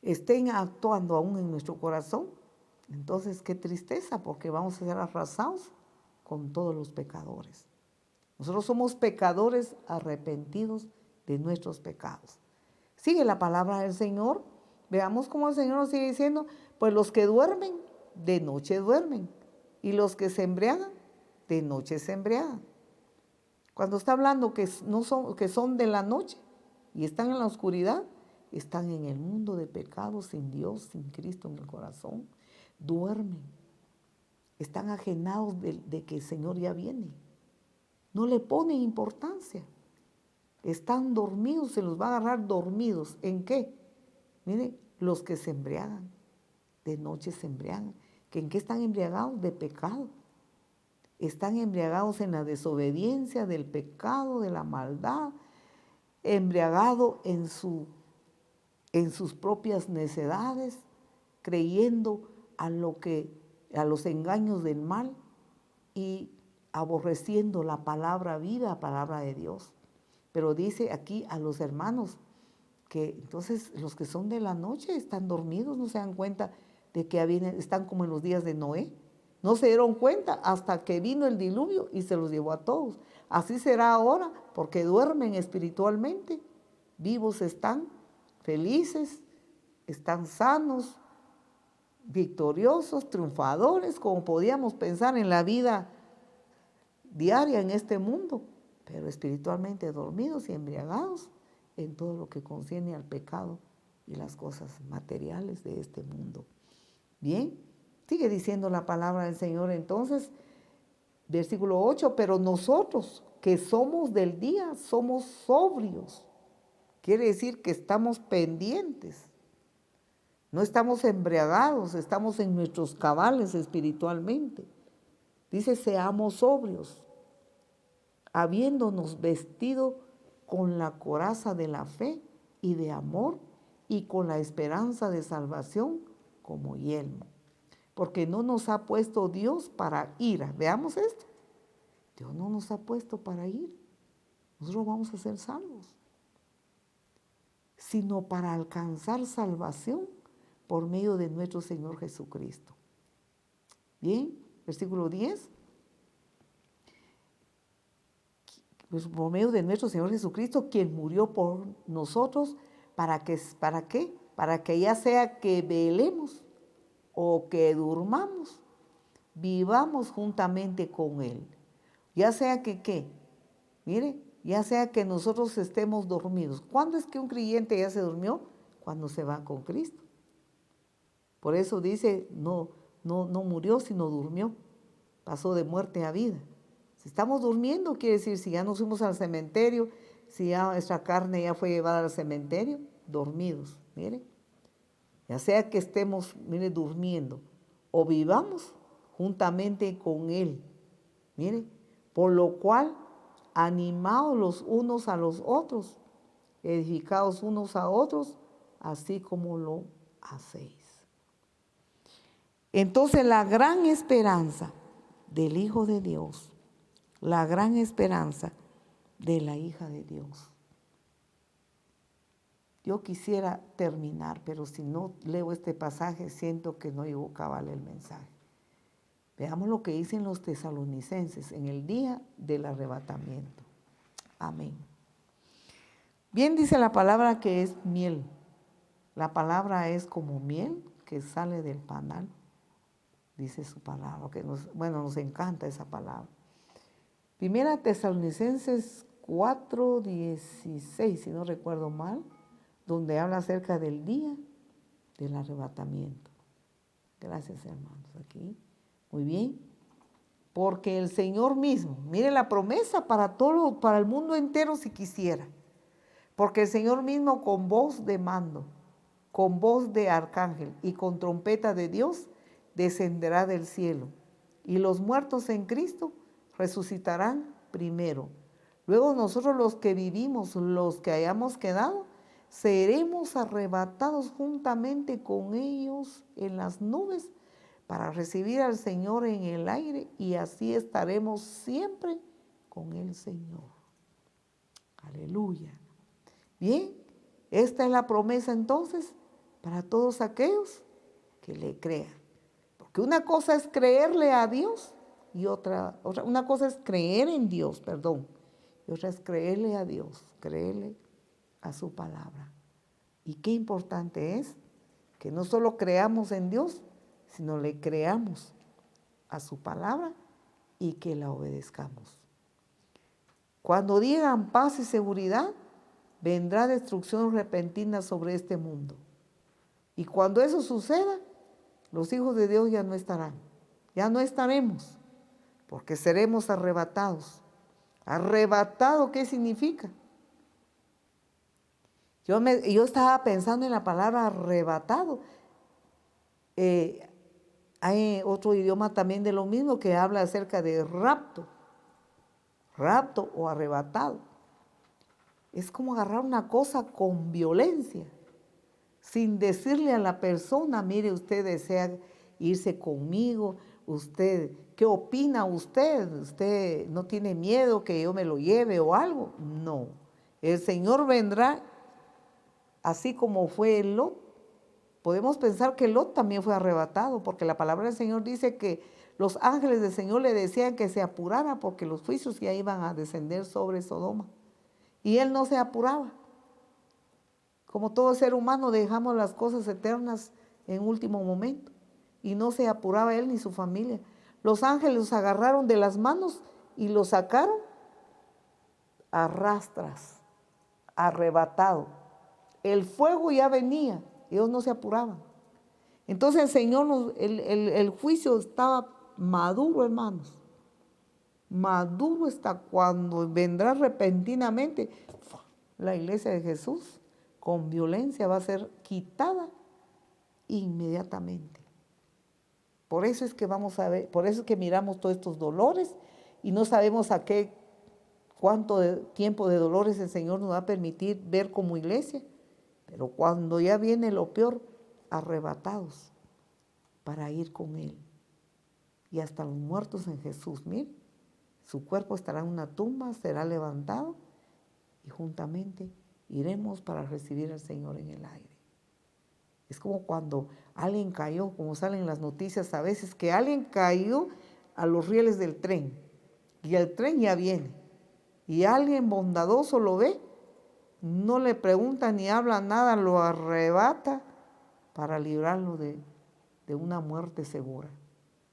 estén actuando aún en nuestro corazón, entonces qué tristeza, porque vamos a ser arrasados con todos los pecadores. Nosotros somos pecadores arrepentidos de nuestros pecados. Sigue la palabra del Señor. Veamos cómo el Señor nos sigue diciendo, pues los que duermen, de noche duermen, y los que se embriagan, de noche se embriagan. Cuando está hablando que son de la noche y están en la oscuridad, están en el mundo de pecado, sin Dios, sin Cristo en el corazón. Duermen, están ajenados de que el Señor ya viene. No le ponen importancia. Están dormidos, se los va a agarrar dormidos. ¿En qué? Miren, los que se embriagan, de noche se embriagan. ¿En qué están embriagados? De pecado. Están embriagados en la desobediencia, del pecado, de la maldad, embriagados en sus propias necedades, creyendo a los engaños del mal y aborreciendo la palabra viva, la palabra de Dios. Pero dice aquí a los hermanos que entonces los que son de la noche están dormidos, no se dan cuenta de que están como en los días de Noé. No se dieron cuenta hasta que vino el diluvio y se los llevó a todos. Así será ahora, porque duermen espiritualmente, vivos están, felices, están sanos, victoriosos, triunfadores, como podíamos pensar en la vida diaria en este mundo, pero espiritualmente dormidos y embriagados en todo lo que concierne al pecado y las cosas materiales de este mundo. Bien, sigue diciendo la palabra del Señor entonces, versículo 8, pero nosotros que somos del día somos sobrios. Quiere decir que estamos pendientes. No estamos embriagados, estamos en nuestros cabales espiritualmente. Dice, seamos sobrios, habiéndonos vestido con la coraza de la fe y de amor y con la esperanza de salvación como yelmo. Porque no nos ha puesto Dios para ira. Veamos esto. Dios no nos ha puesto para ira. Nosotros vamos a ser salvos. Sino para alcanzar salvación por medio de nuestro Señor Jesucristo. Bien, versículo 10. Pues por medio de nuestro Señor Jesucristo, quien murió por nosotros, ¿para qué? Para que ya sea que velemos o que durmamos, vivamos juntamente con Él. Ya sea que, ¿qué? Mire, ya sea que nosotros estemos dormidos. ¿Cuándo es que un creyente ya se durmió? Cuando se va con Cristo. Por eso dice, no murió, sino durmió. Pasó de muerte a vida. Si estamos durmiendo, quiere decir, si ya nos fuimos al cementerio, si ya nuestra carne ya fue llevada al cementerio, dormidos, mire. Ya sea que estemos, mire, durmiendo o vivamos juntamente con Él, mire. Por lo cual, animados los unos a los otros, edificados unos a otros, así como lo hacéis. Entonces, la gran esperanza del Hijo de Dios, la gran esperanza de la hija de Dios. Yo quisiera terminar, pero si no leo este pasaje, siento que no llegó cabal el mensaje. Veamos lo que dicen los tesalonicenses en el día del arrebatamiento. Amén. Bien dice la palabra que es miel. La palabra es como miel que sale del panal. dice su palabra, que nos encanta esa palabra. Primera Tesalonicenses 4:16, si no recuerdo mal, donde habla acerca del día del arrebatamiento. Gracias, hermanos, aquí. Muy bien. Porque el Señor mismo, mire la promesa para todo, para el mundo entero si quisiera. Porque el Señor mismo con voz de mando, con voz de arcángel y con trompeta de Dios, descenderá del cielo. Y los muertos en Cristo resucitarán primero. Luego nosotros los que vivimos, los que hayamos quedado, seremos arrebatados juntamente con ellos en las nubes para recibir al Señor en el aire y así estaremos siempre con el Señor. Aleluya. Bien, esta es la promesa entonces para todos aquellos que le crean. Porque una cosa es creerle a Dios y una cosa es creer en Dios, y otra es creerle a Dios, creerle a su palabra. Y qué importante es que no solo creamos en Dios, sino le creamos a su palabra y que la obedezcamos. Cuando digan paz y seguridad, vendrá destrucción repentina sobre este mundo. Y cuando eso suceda, los hijos de Dios ya no estarán, ya no estaremos, porque seremos arrebatados. ¿Arrebatado qué significa? Yo estaba pensando en la palabra arrebatado. Hay otro idioma también de lo mismo que habla acerca de rapto o arrebatado. Es como agarrar una cosa con violencia, sin decirle a la persona, mire, usted desea irse conmigo, ¿qué opina usted? ¿Usted no tiene miedo que yo me lo lleve o algo? No, el Señor vendrá así como fue Lot. Podemos pensar que Lot también fue arrebatado, porque la palabra del Señor dice que los ángeles del Señor le decían que se apurara porque los juicios ya iban a descender sobre Sodoma. Y él no se apuraba. Como todo ser humano dejamos las cosas eternas en último momento. Y no se apuraba él ni su familia. Los ángeles los agarraron de las manos y los sacaron a rastras, arrebatado. El fuego ya venía, ellos no se apuraban. Entonces el Señor, el juicio estaba maduro, hermanos. Maduro está cuando vendrá repentinamente la iglesia de Jesús con violencia va a ser quitada inmediatamente. Por eso es que vamos a ver, por eso es que miramos todos estos dolores y no sabemos cuánto tiempo de dolores el Señor nos va a permitir ver como iglesia, pero cuando ya viene lo peor, arrebatados para ir con Él. Y hasta los muertos en Jesús, miren, su cuerpo estará en una tumba, será levantado y juntamente iremos para recibir al Señor en el aire. Es como cuando alguien cayó, como salen las noticias a veces, que alguien cayó a los rieles del tren y el tren ya viene y alguien bondadoso lo ve, no le pregunta ni habla nada, lo arrebata para librarlo de una muerte segura.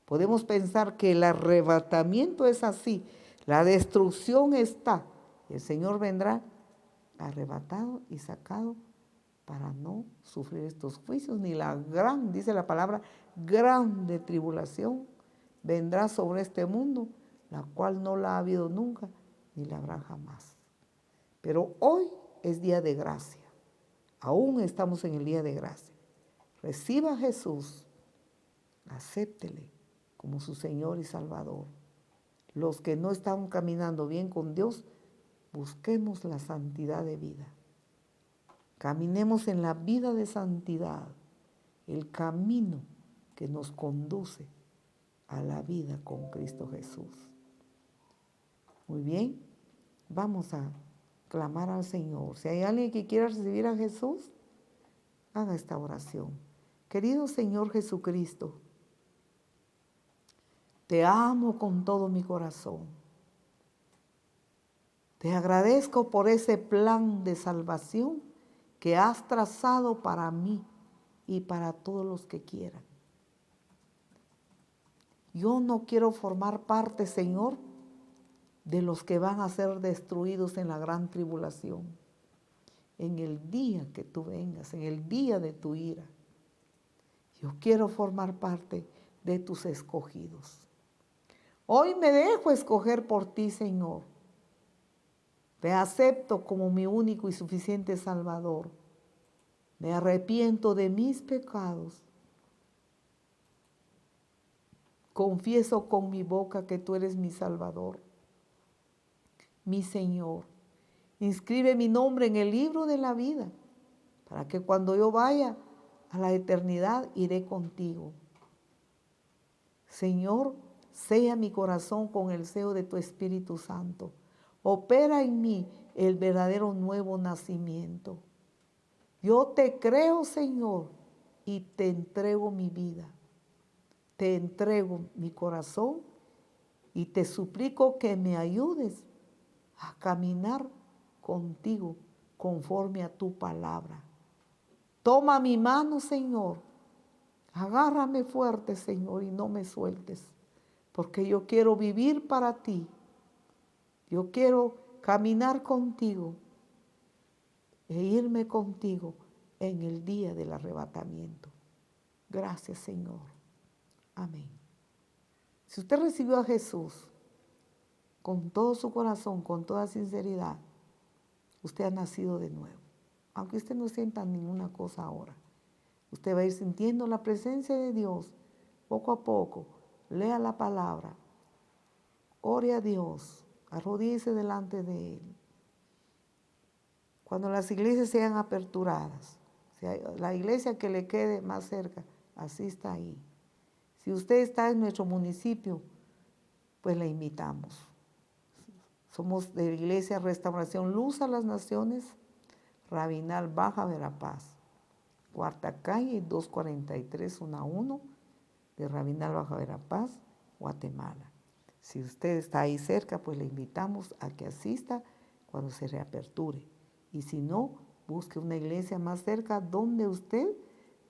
Podemos pensar que el arrebatamiento es así, la destrucción está, el Señor vendrá arrebatado y sacado para no sufrir estos juicios, ni dice la palabra, grande tribulación vendrá sobre este mundo, la cual no la ha habido nunca, ni la habrá jamás. Pero hoy es día de gracia, aún estamos en el día de gracia. Reciba a Jesús, acéptele como su Señor y Salvador. Los que no están caminando bien con Dios, busquemos la santidad de vida. Caminemos en la vida de santidad, el camino que nos conduce a la vida con Cristo Jesús. Muy bien, vamos a clamar al Señor. Si hay alguien que quiera recibir a Jesús, haga esta oración. Querido Señor Jesucristo, te amo con todo mi corazón. Te agradezco por ese plan de salvación que has trazado para mí y para todos los que quieran. Yo no quiero formar parte, Señor, de los que van a ser destruidos en la gran tribulación, en el día que tú vengas, en el día de tu ira. Yo quiero formar parte de tus escogidos. Hoy me dejo escoger por ti, Señor. Te acepto como mi único y suficiente Salvador. Me arrepiento de mis pecados. Confieso con mi boca que tú eres mi Salvador, mi Señor. Inscribe mi nombre en el libro de la vida, para que cuando yo vaya a la eternidad iré contigo. Señor, sella mi corazón con el sello de tu Espíritu Santo. Opera en mí el verdadero nuevo nacimiento. Yo te creo, Señor, y te entrego mi vida. Te entrego mi corazón y te suplico que me ayudes a caminar contigo conforme a tu palabra. Toma mi mano, Señor. Agárrame fuerte, Señor, y no me sueltes, porque yo quiero vivir para ti. Yo quiero caminar contigo e irme contigo en el día del arrebatamiento. Gracias, Señor. Amén. Si usted recibió a Jesús con todo su corazón, con toda sinceridad, usted ha nacido de nuevo. Aunque usted no sienta ninguna cosa ahora, usted va a ir sintiendo la presencia de Dios poco a poco. Lea la palabra, ore a Dios, arrodíllese delante de Él. Cuando las iglesias sean aperturadas, la iglesia que le quede más cerca, asista ahí. Si usted está en nuestro municipio, pues le invitamos. Somos de la Iglesia Restauración Luz a las Naciones, Rabinal Baja Verapaz, Cuarta Calle 24311 de Rabinal Baja Verapaz, Guatemala. Si usted está ahí cerca, pues le invitamos a que asista cuando se reaperture. Y si no, busque una iglesia más cerca donde usted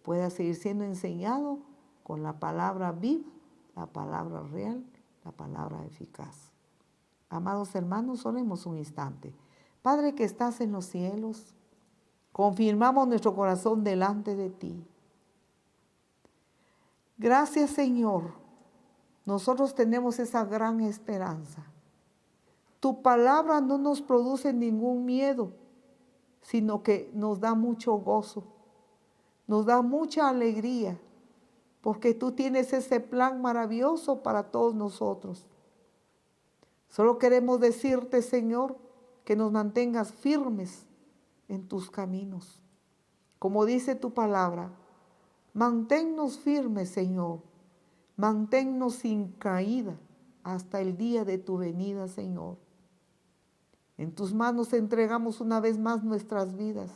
pueda seguir siendo enseñado con la palabra viva, la palabra real, la palabra eficaz. Amados hermanos, oremos un instante. Padre que estás en los cielos, confirmamos nuestro corazón delante de ti. Gracias, Señor. Nosotros tenemos esa gran esperanza. Tu palabra no nos produce ningún miedo, sino que nos da mucho gozo, nos da mucha alegría, porque tú tienes ese plan maravilloso para todos nosotros. Solo queremos decirte, Señor, que nos mantengas firmes en tus caminos. Como dice tu palabra, manténnos firmes, Señor. Manténnos sin caída hasta el día de tu venida, Señor. En tus manos entregamos una vez más nuestras vidas.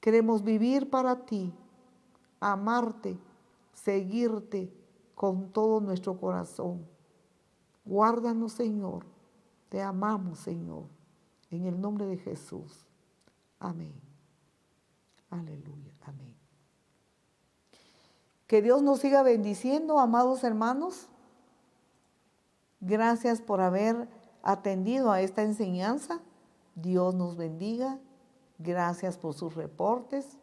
Queremos vivir para ti, amarte, seguirte con todo nuestro corazón. Guárdanos, Señor. Te amamos, Señor. En el nombre de Jesús. Amén. Aleluya. Amén. Que Dios nos siga bendiciendo, amados hermanos. Gracias por haber atendido a esta enseñanza. Dios nos bendiga. Gracias por sus reportes.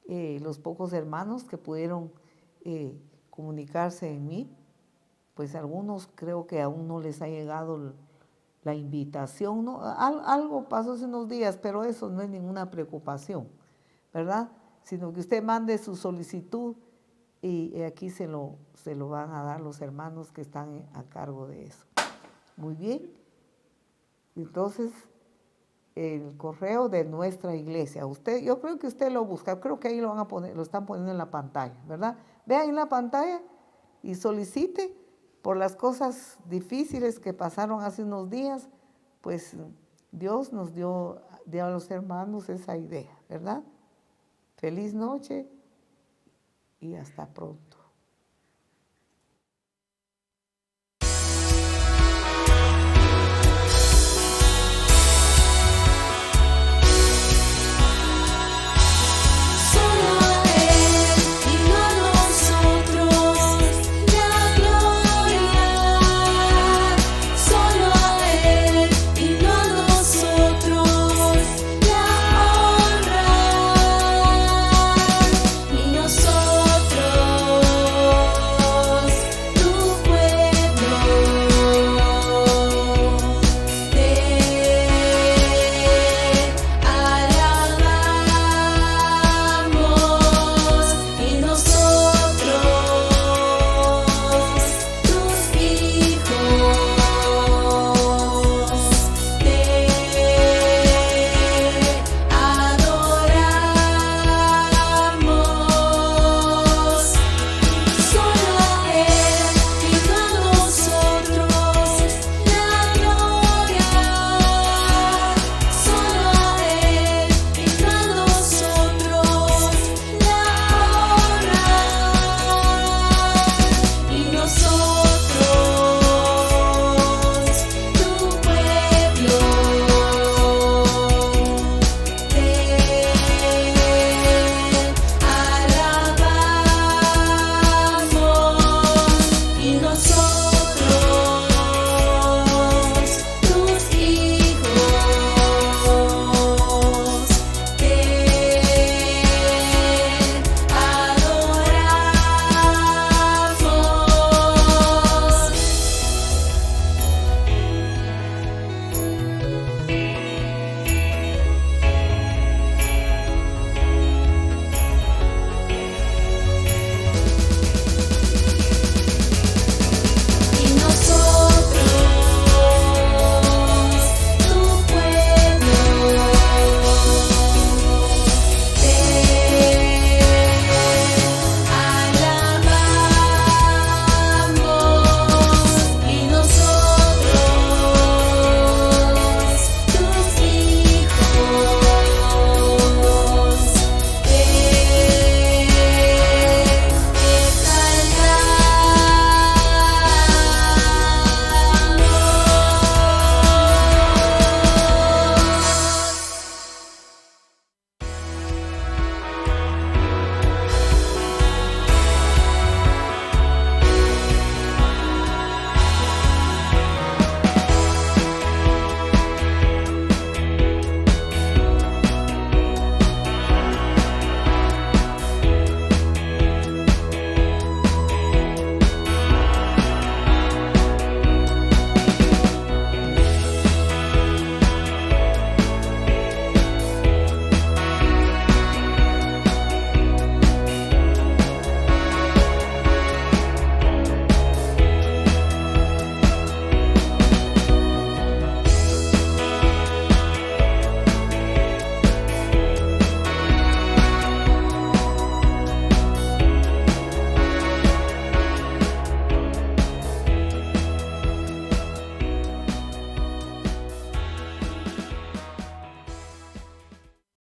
Los pocos hermanos que pudieron comunicarse en mí, pues algunos creo que aún no les ha llegado la invitación, ¿no? Algo pasó hace unos días, pero eso no es ninguna preocupación, ¿verdad? Sino que usted mande su solicitud y aquí se lo van a dar los hermanos que están a cargo de eso. Muy bien. Entonces, el correo de nuestra iglesia. Yo creo que usted lo busca, creo que ahí lo van a poner, lo están poniendo en la pantalla, ¿verdad? Vea en la pantalla y solicite por las cosas difíciles que pasaron hace unos días, pues Dios nos dio a los hermanos esa idea, ¿verdad? Feliz noche y hasta pronto.